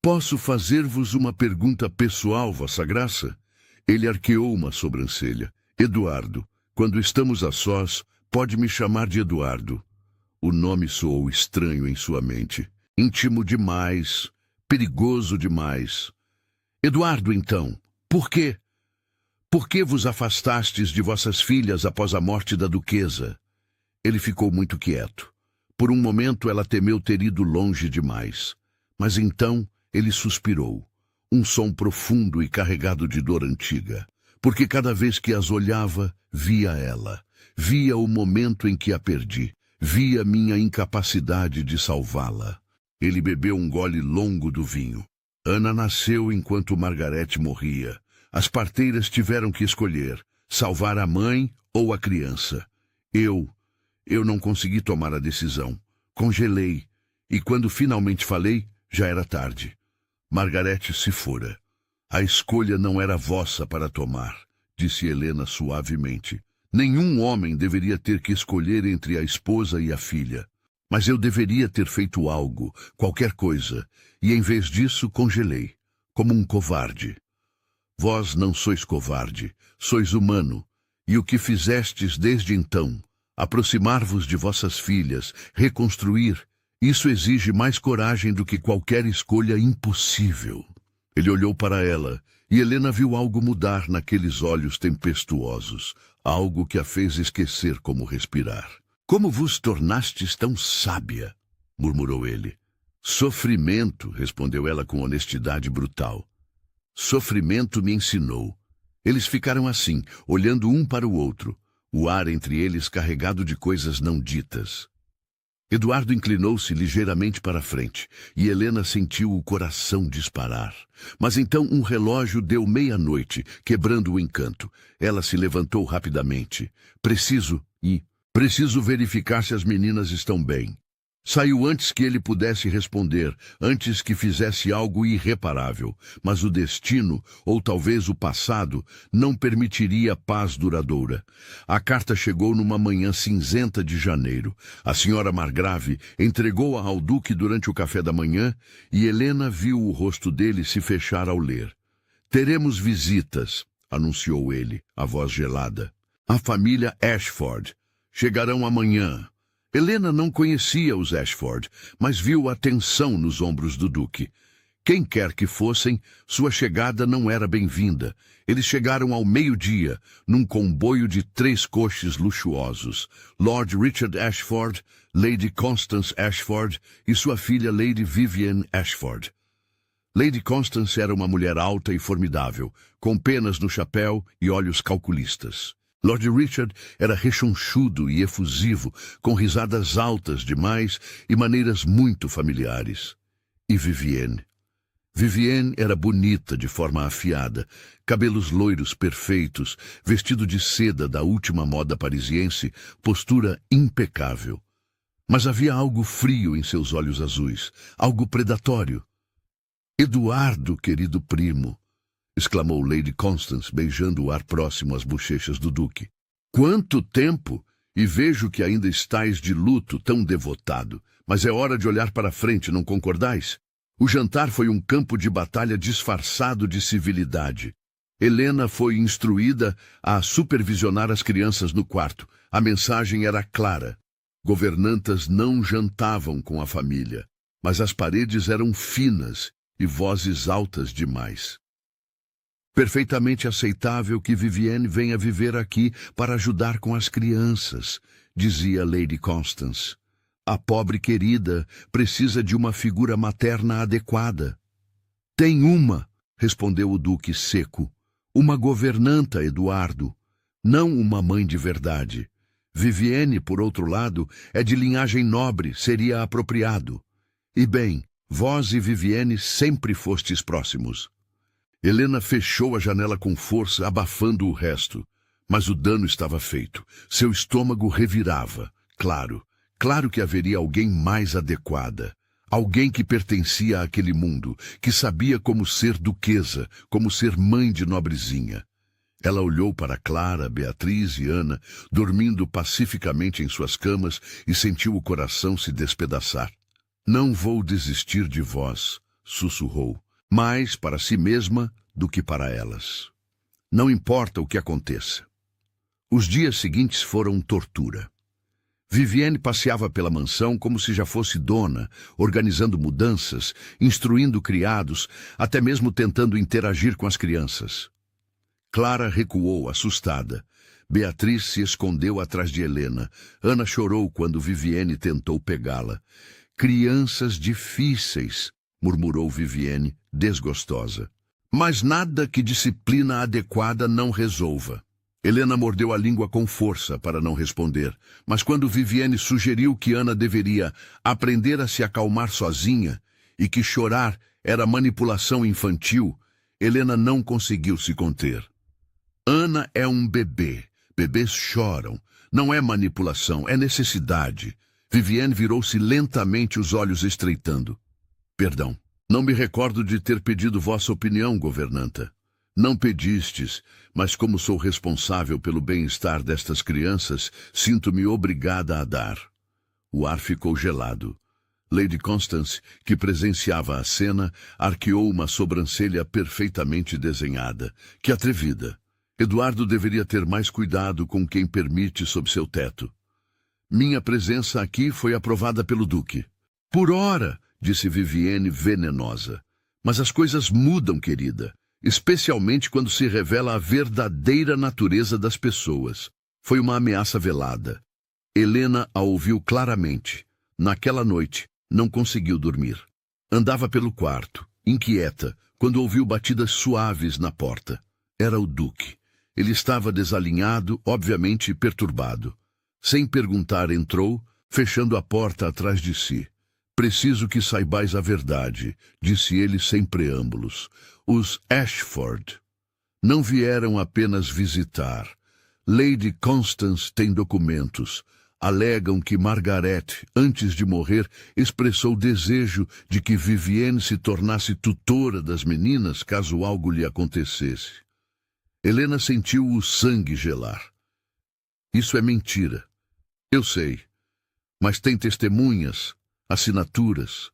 Posso fazer-vos uma pergunta pessoal, Vossa Graça? Ele arqueou uma sobrancelha. Eduardo, quando estamos a sós, pode me chamar de Eduardo. O nome soou estranho em sua mente. Íntimo demais, perigoso demais. Eduardo, então, por quê? Por que vos afastastes de vossas filhas após a morte da duquesa? Ele ficou muito quieto. Por um momento ela temeu ter ido longe demais. Mas então ele suspirou, um som profundo e carregado de dor antiga. Porque cada vez que as olhava, via ela. Via o momento em que a perdi. Via minha incapacidade de salvá-la. Ele bebeu um gole longo do vinho. Ana nasceu enquanto Margarete morria. As parteiras tiveram que escolher, salvar a mãe ou a criança. Eu não consegui tomar a decisão. Congelei, e quando finalmente falei, já era tarde. Margarete se fora. A escolha não era vossa para tomar, disse Helena suavemente. Nenhum homem deveria ter que escolher entre a esposa e a filha. Mas eu deveria ter feito algo, qualquer coisa, e em vez disso congelei, como um covarde. Vós não sois covarde, sois humano, e o que fizestes desde então, aproximar-vos de vossas filhas, reconstruir, isso exige mais coragem do que qualquer escolha impossível. Ele olhou para ela, e Helena viu algo mudar naqueles olhos tempestuosos, algo que a fez esquecer como respirar. Como vos tornastes tão sábia? Murmurou ele. Sofrimento, respondeu ela com honestidade brutal. Sofrimento me ensinou. Eles ficaram assim, olhando um para o outro, o ar entre eles carregado de coisas não ditas. Eduardo inclinou-se ligeiramente para a frente, e Helena sentiu o coração disparar. Mas então um relógio deu meia-noite, quebrando o encanto. Ela se levantou rapidamente. Preciso verificar se as meninas estão bem. Saiu antes que ele pudesse responder, antes que fizesse algo irreparável. Mas o destino, ou talvez o passado, não permitiria paz duradoura. A carta chegou numa manhã cinzenta de janeiro. A senhora Margrave entregou-a ao duque durante o café da manhã, e Helena viu o rosto dele se fechar ao ler. Teremos visitas, anunciou ele, a voz gelada. A família Ashford. Chegarão amanhã. Helena não conhecia os Ashford, mas viu a tensão nos ombros do duque. Quem quer que fossem, sua chegada não era bem-vinda. Eles chegaram ao meio-dia, num comboio de 3 coches luxuosos. Lord Richard Ashford, Lady Constance Ashford e sua filha Lady Vivienne Ashford. Lady Constance era uma mulher alta e formidável, com penas no chapéu e olhos calculistas. Lord Richard era rechonchudo e efusivo, com risadas altas demais e maneiras muito familiares. E Vivienne? Vivienne era bonita de forma afiada, cabelos loiros perfeitos, vestido de seda da última moda parisiense, postura impecável. Mas havia algo frio em seus olhos azuis, algo predatório. Eduardo, querido primo, exclamou Lady Constance, beijando o ar próximo às bochechas do duque. Quanto tempo! E vejo que ainda estais de luto tão devotado. Mas é hora de olhar para frente, não concordais? O jantar foi um campo de batalha disfarçado de civilidade. Helena foi instruída a supervisionar as crianças no quarto. A mensagem era clara. Governantas não jantavam com a família, mas as paredes eram finas e vozes altas demais. Perfeitamente aceitável que Vivienne venha viver aqui para ajudar com as crianças, dizia Lady Constance. A pobre querida precisa de uma figura materna adequada. Tem uma, respondeu o duque seco. Uma governanta, Eduardo, não uma mãe de verdade. Vivienne, por outro lado, é de linhagem nobre, seria apropriado. E bem, vós e Vivienne sempre fostes próximos. Helena fechou a janela com força, abafando o resto. Mas o dano estava feito. Seu estômago revirava. Claro que haveria alguém mais adequada. Alguém que pertencia àquele mundo, que sabia como ser duquesa, como ser mãe de nobrezinha. Ela olhou para Clara, Beatriz e Ana, dormindo pacificamente em suas camas, e sentiu o coração se despedaçar. Não vou desistir de vós, sussurrou, mais para si mesma do que para elas. Não importa o que aconteça. Os dias seguintes foram tortura. Vivienne passeava pela mansão como se já fosse dona, organizando mudanças, instruindo criados, até mesmo tentando interagir com as crianças. Clara recuou, assustada. Beatriz se escondeu atrás de Helena. Ana chorou quando Vivienne tentou pegá-la. Crianças difíceis, murmurou Vivienne, desgostosa. Mas nada que disciplina adequada não resolva. Helena mordeu a língua com força para não responder, mas quando Vivienne sugeriu que Ana deveria aprender a se acalmar sozinha e que chorar era manipulação infantil, Helena não conseguiu se conter. Ana é um bebê. Bebês choram. Não é manipulação, é necessidade. Vivienne virou-se lentamente, os olhos estreitando. Perdão, não me recordo de ter pedido vossa opinião, governanta. Não pedistes, mas como sou responsável pelo bem-estar destas crianças, sinto-me obrigada a dar. O ar ficou gelado. Lady Constance, que presenciava a cena, arqueou uma sobrancelha perfeitamente desenhada. Que atrevida! Eduardo deveria ter mais cuidado com quem permite sob seu teto. Minha presença aqui foi aprovada pelo duque. Por ora, disse Vivienne venenosa. Mas as coisas mudam, querida. Especialmente quando se revela a verdadeira natureza das pessoas. Foi uma ameaça velada. Helena a ouviu claramente. Naquela noite, não conseguiu dormir. Andava pelo quarto, inquieta, quando ouviu batidas suaves na porta. Era o duque. Ele estava desalinhado, obviamente perturbado. Sem perguntar, entrou, fechando a porta atrás de si. Preciso que saibais a verdade, disse ele sem preâmbulos. Os Ashford não vieram apenas visitar. Lady Constance tem documentos. Alegam que Margaret, antes de morrer, expressou desejo de que Vivienne se tornasse tutora das meninas caso algo lhe acontecesse. Helena sentiu o sangue gelar. Isso é mentira. Eu sei. Mas tem testemunhas, assinaturas,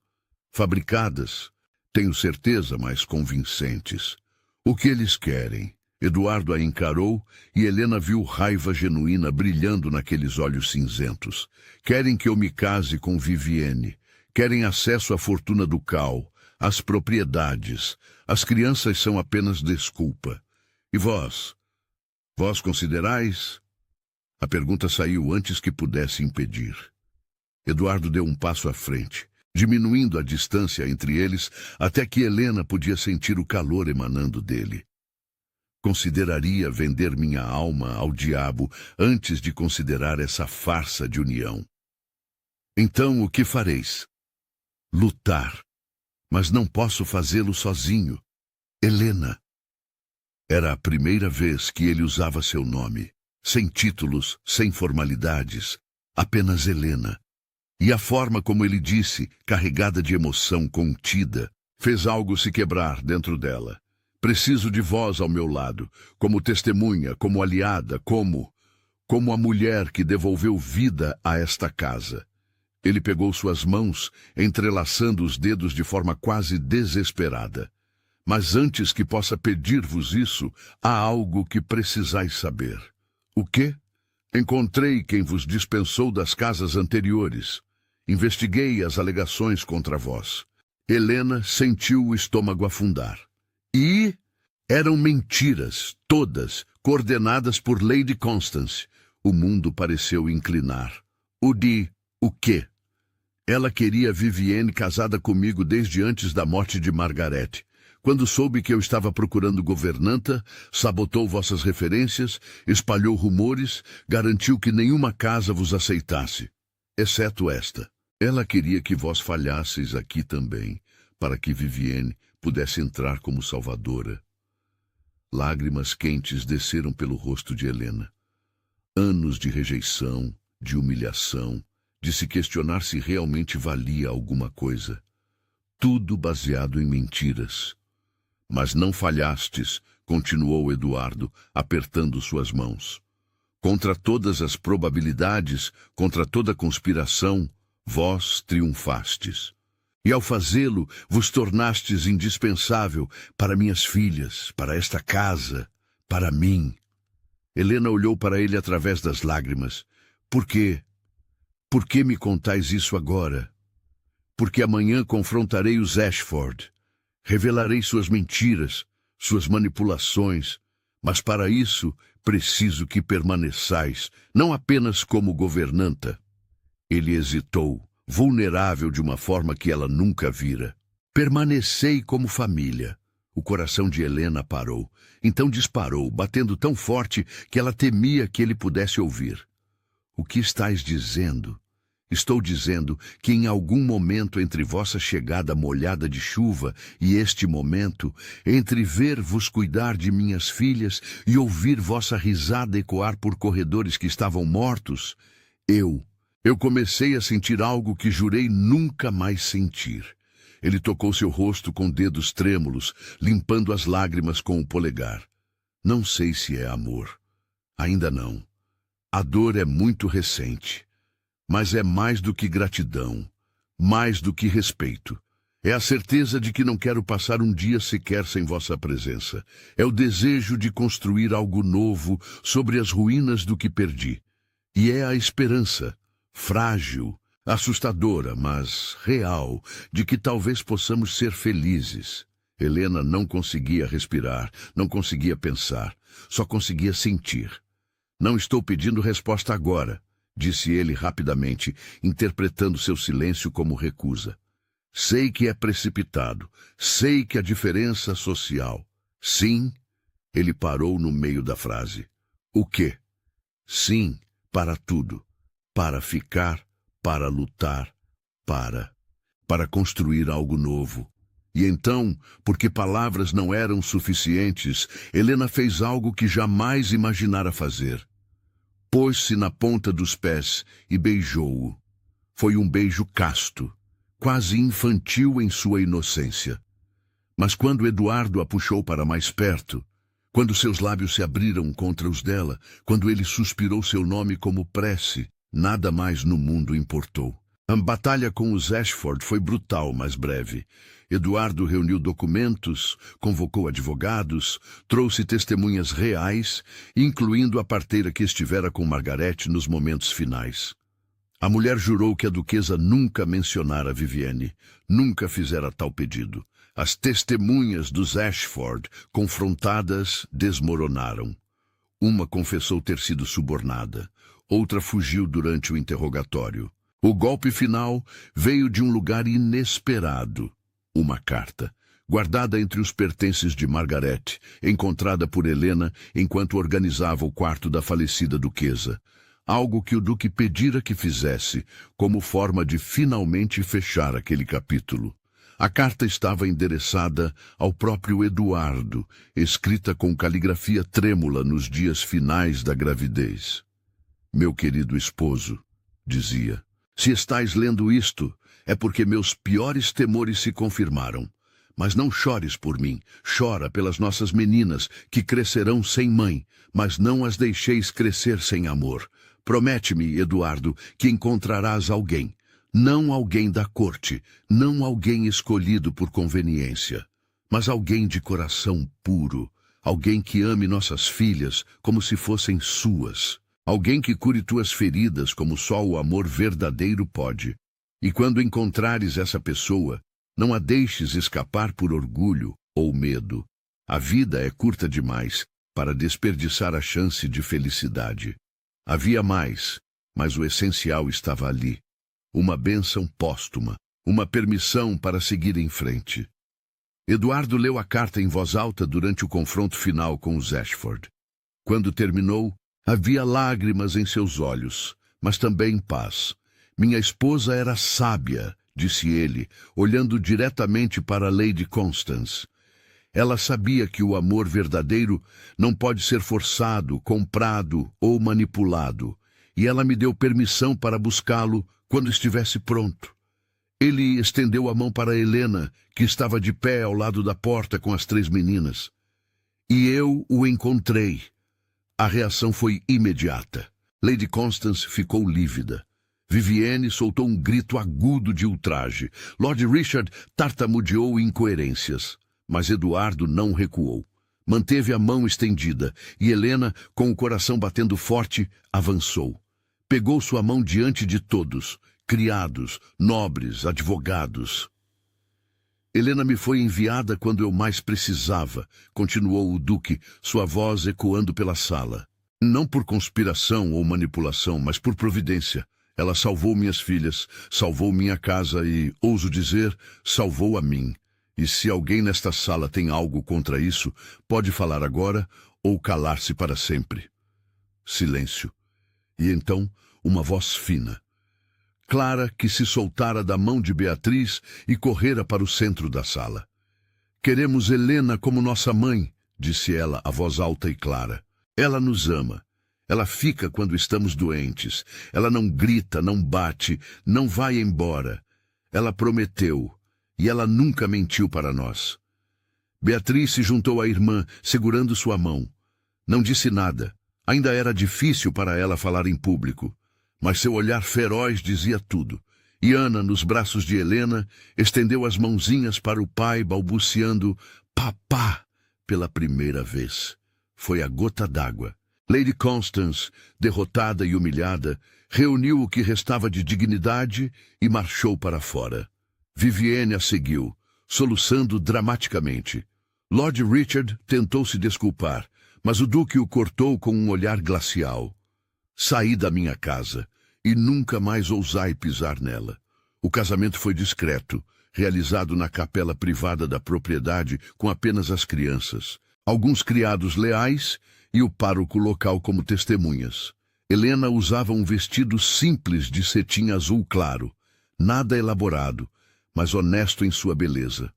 fabricadas, tenho certeza, mais convincentes. O que eles querem? Eduardo a encarou e Helena viu raiva genuína brilhando naqueles olhos cinzentos. Querem que eu me case com Vivienne. Querem acesso à fortuna ducal, às propriedades. As crianças são apenas desculpa. E vós? Vós considerais? A pergunta saiu antes que pudesse impedir. Eduardo deu um passo à frente, diminuindo a distância entre eles até que Helena podia sentir o calor emanando dele. Consideraria vender minha alma ao diabo antes de considerar essa farsa de união. Então o que fareis? Lutar. Mas não posso fazê-lo sozinho. Helena. Era a primeira vez que ele usava seu nome, sem títulos, sem formalidades, apenas Helena. E a forma como ele disse, carregada de emoção contida, fez algo se quebrar dentro dela. Preciso de vós ao meu lado, como testemunha, como aliada, como a mulher que devolveu vida a esta casa. Ele pegou suas mãos, entrelaçando os dedos de forma quase desesperada. Mas antes que possa pedir-vos isso, há algo que precisais saber. O quê? Encontrei quem vos dispensou das casas anteriores. Investiguei as alegações contra vós. Helena sentiu o estômago afundar. E eram mentiras, todas, coordenadas por Lady Constance. O mundo pareceu inclinar. O quê? Ela queria Vivienne casada comigo desde antes da morte de Margaret. Quando soube que eu estava procurando governanta, sabotou vossas referências, espalhou rumores, garantiu que nenhuma casa vos aceitasse, exceto esta. Ela queria que vós falhasseis aqui também, para que Vivienne pudesse entrar como salvadora. Lágrimas quentes desceram pelo rosto de Helena. Anos de rejeição, de humilhação, de se questionar se realmente valia alguma coisa. Tudo baseado em mentiras. Mas não falhastes, continuou Eduardo, apertando suas mãos. Contra todas as probabilidades, contra toda conspiração, vós triunfastes. E ao fazê-lo, vos tornastes indispensável para minhas filhas, para esta casa, para mim. Helena olhou para ele através das lágrimas. Por quê? Por que me contais isso agora? Porque amanhã confrontarei os Ashford. Revelarei suas mentiras, suas manipulações, mas para isso preciso que permaneçais, não apenas como governanta. Ele hesitou, vulnerável de uma forma que ela nunca vira. Permanecei como família. O coração de Helena parou, então disparou, batendo tão forte que ela temia que ele pudesse ouvir. O que estais dizendo? Estou dizendo que em algum momento entre vossa chegada molhada de chuva e este momento, entre ver-vos cuidar de minhas filhas e ouvir vossa risada ecoar por corredores que estavam mortos, eu comecei a sentir algo que jurei nunca mais sentir. Ele tocou seu rosto com dedos trêmulos, limpando as lágrimas com o polegar. Não sei se é amor. Ainda não. A dor é muito recente. Mas é mais do que gratidão, mais do que respeito. É a certeza de que não quero passar um dia sequer sem vossa presença. É o desejo de construir algo novo sobre as ruínas do que perdi. E é a esperança, frágil, assustadora, mas real, de que talvez possamos ser felizes. Helena não conseguia respirar, não conseguia pensar, só conseguia sentir. Não estou pedindo resposta agora, disse ele rapidamente, interpretando seu silêncio como recusa. Sei que é precipitado, sei que a diferença social. Sim, ele parou no meio da frase. O quê? Sim, para tudo. Para ficar, para lutar, para construir algo novo. E então, porque palavras não eram suficientes, Helena fez algo que jamais imaginara fazer. Pôs-se na ponta dos pés e beijou-o. Foi um beijo casto, quase infantil em sua inocência. Mas quando Eduardo a puxou para mais perto, quando seus lábios se abriram contra os dela, quando ele suspirou seu nome como prece, nada mais no mundo importou. A batalha com os Ashford foi brutal, mas breve. Eduardo reuniu documentos, convocou advogados, trouxe testemunhas reais, incluindo a parteira que estivera com Margaret nos momentos finais. A mulher jurou que a duquesa nunca mencionara Vivienne, nunca fizera tal pedido. As testemunhas dos Ashford, confrontadas, desmoronaram. Uma confessou ter sido subornada, outra fugiu durante o interrogatório. O golpe final veio de um lugar inesperado. Uma carta, guardada entre os pertences de Margaret, encontrada por Helena enquanto organizava o quarto da falecida duquesa. Algo que o duque pedira que fizesse, como forma de finalmente fechar aquele capítulo. A carta estava endereçada ao próprio Eduardo, escrita com caligrafia trêmula nos dias finais da gravidez. Meu querido esposo, dizia, se estais lendo isto, é porque meus piores temores se confirmaram. Mas não chores por mim, chora pelas nossas meninas, que crescerão sem mãe, mas não as deixeis crescer sem amor. Promete-me, Eduardo, que encontrarás alguém. Não alguém da corte, não alguém escolhido por conveniência, mas alguém de coração puro, alguém que ame nossas filhas como se fossem suas, alguém que cure tuas feridas como só o amor verdadeiro pode. E quando encontrares essa pessoa, não a deixes escapar por orgulho ou medo. A vida é curta demais para desperdiçar a chance de felicidade. Havia mais, mas o essencial estava ali. Uma bênção póstuma, uma permissão para seguir em frente. Eduardo leu a carta em voz alta durante o confronto final com os Ashford. Quando terminou, havia lágrimas em seus olhos, mas também paz. Minha esposa era sábia, disse ele, olhando diretamente para Lady Constance. Ela sabia que o amor verdadeiro não pode ser forçado, comprado ou manipulado, e ela me deu permissão para buscá-lo quando estivesse pronto. Ele estendeu a mão para Helena, que estava de pé ao lado da porta com as 3 meninas. E eu o encontrei. A reação foi imediata. Lady Constance ficou lívida. Vivienne soltou um grito agudo de ultraje. Lord Richard tartamudeou incoerências. Mas Eduardo não recuou. Manteve a mão estendida, e Helena, com o coração batendo forte, avançou. Pegou sua mão diante de todos, criados, nobres, advogados. Helena me foi enviada quando eu mais precisava, continuou o duque, sua voz ecoando pela sala. Não por conspiração ou manipulação, mas por providência. Ela salvou minhas filhas, salvou minha casa e, ouso dizer, salvou a mim. E se alguém nesta sala tem algo contra isso, pode falar agora ou calar-se para sempre. Silêncio. E então, uma voz fina. Clara, que se soltara da mão de Beatriz e correra para o centro da sala. Queremos Helena como nossa mãe, disse ela a voz alta e clara. Ela nos ama. Ela fica quando estamos doentes. Ela não grita, não bate, não vai embora. Ela prometeu, e ela nunca mentiu para nós. Beatriz se juntou à irmã, segurando sua mão. Não disse nada. Ainda era difícil para ela falar em público. Mas seu olhar feroz dizia tudo. E Ana, nos braços de Helena, estendeu as mãozinhas para o pai, balbuciando "Papá!" pela primeira vez. Foi a gota d'água. Lady Constance, derrotada e humilhada, reuniu o que restava de dignidade e marchou para fora. Vivienne a seguiu, soluçando dramaticamente. Lord Richard tentou se desculpar, mas o duque o cortou com um olhar glacial. Saí da minha casa, e nunca mais ousai pisar nela. O casamento foi discreto, realizado na capela privada da propriedade com apenas as crianças, alguns criados leais e o pároco local como testemunhas. Helena usava um vestido simples de cetim azul claro, nada elaborado, mas honesto em sua beleza.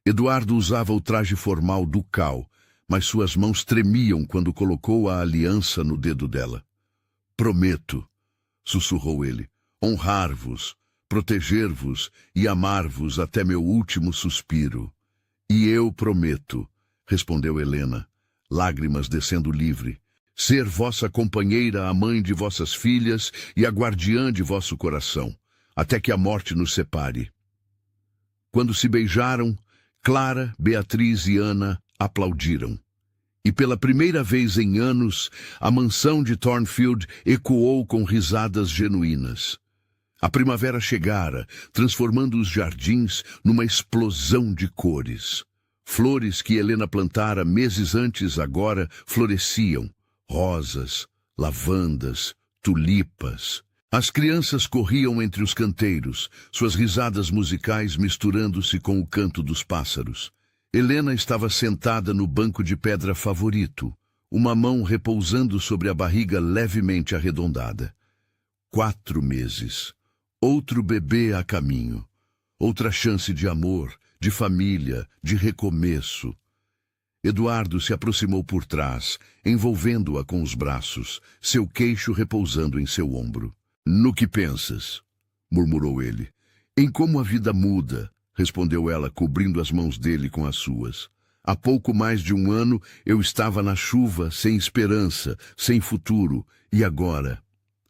Eduardo usava o traje formal ducal, mas suas mãos tremiam quando colocou a aliança no dedo dela. Prometo, sussurrou ele, honrar-vos, proteger-vos e amar-vos até meu último suspiro. E eu prometo, respondeu Helena, lágrimas descendo livre, ser vossa companheira, a mãe de vossas filhas e a guardiã de vosso coração, até que a morte nos separe. Quando se beijaram, Clara, Beatriz e Ana aplaudiram. E pela primeira vez em anos, a mansão de Thornfield ecoou com risadas genuínas. A primavera chegara, transformando os jardins numa explosão de cores. Flores que Helena plantara meses antes agora floresciam. Rosas, lavandas, tulipas. As crianças corriam entre os canteiros, suas risadas musicais misturando-se com o canto dos pássaros. Helena estava sentada no banco de pedra favorito, uma mão repousando sobre a barriga levemente arredondada. 4 meses. Outro bebê a caminho. Outra chance de amor, de família, de recomeço. Eduardo se aproximou por trás, envolvendo-a com os braços, seu queixo repousando em seu ombro. "No que pensas?" murmurou ele. "Em como a vida muda", respondeu ela, cobrindo as mãos dele com as suas. "Há pouco mais de 1 ano eu estava na chuva, sem esperança, sem futuro. E agora?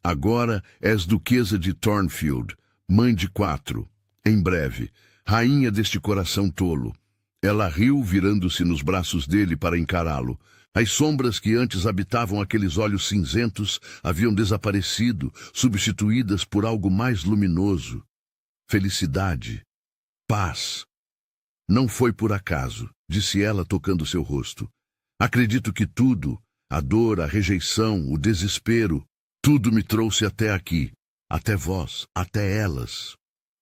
Agora és duquesa de Thornfield, mãe de 4, em breve, rainha deste coração tolo. Ela riu, virando-se nos braços dele para encará-lo. As sombras que antes habitavam aqueles olhos cinzentos haviam desaparecido, substituídas por algo mais luminoso. Felicidade. Paz. Não foi por acaso, disse ela tocando seu rosto. Acredito que tudo, a dor, a rejeição, o desespero, tudo me trouxe até aqui, até vós, até elas.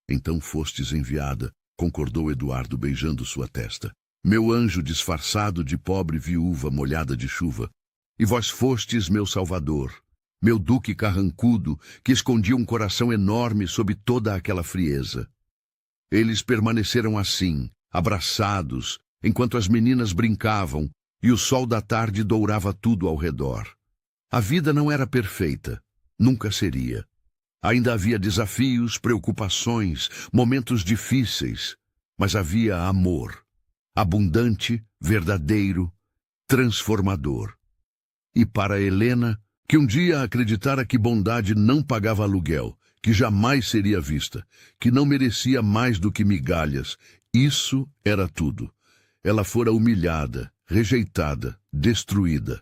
Então fostes enviada, concordou Eduardo beijando sua testa. Meu anjo disfarçado de pobre viúva molhada de chuva. E vós fostes meu salvador, meu duque carrancudo, que escondia um coração enorme sob toda aquela frieza. Eles permaneceram assim, abraçados, enquanto as meninas brincavam e o sol da tarde dourava tudo ao redor. A vida não era perfeita, nunca seria. Ainda havia desafios, preocupações, momentos difíceis, mas havia amor, abundante, verdadeiro, transformador. E para Helena, que um dia acreditara que bondade não pagava aluguel, que jamais seria vista, que não merecia mais do que migalhas, isso era tudo. Ela fora humilhada, rejeitada, destruída,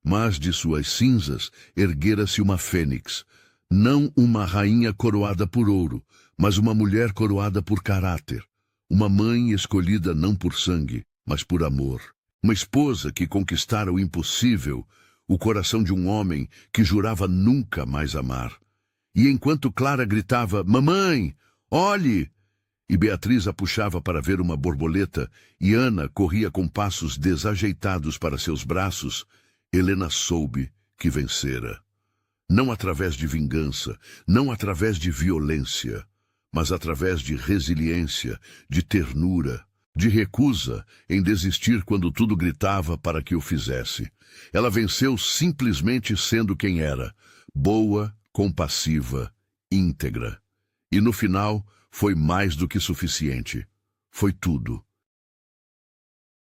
mas de suas cinzas erguera-se uma fênix, não uma rainha coroada por ouro, mas uma mulher coroada por caráter, uma mãe escolhida não por sangue, mas por amor, uma esposa que conquistara o impossível, o coração de um homem que jurava nunca mais amar. E enquanto Clara gritava, "Mamãe, olhe!", e Beatriz a puxava para ver uma borboleta, e Ana corria com passos desajeitados para seus braços, Helena soube que vencera. Não através de vingança, não através de violência, mas através de resiliência, de ternura, de recusa em desistir quando tudo gritava para que o fizesse. Ela venceu simplesmente sendo quem era, boa, compassiva, íntegra. E no final foi mais do que suficiente. Foi tudo.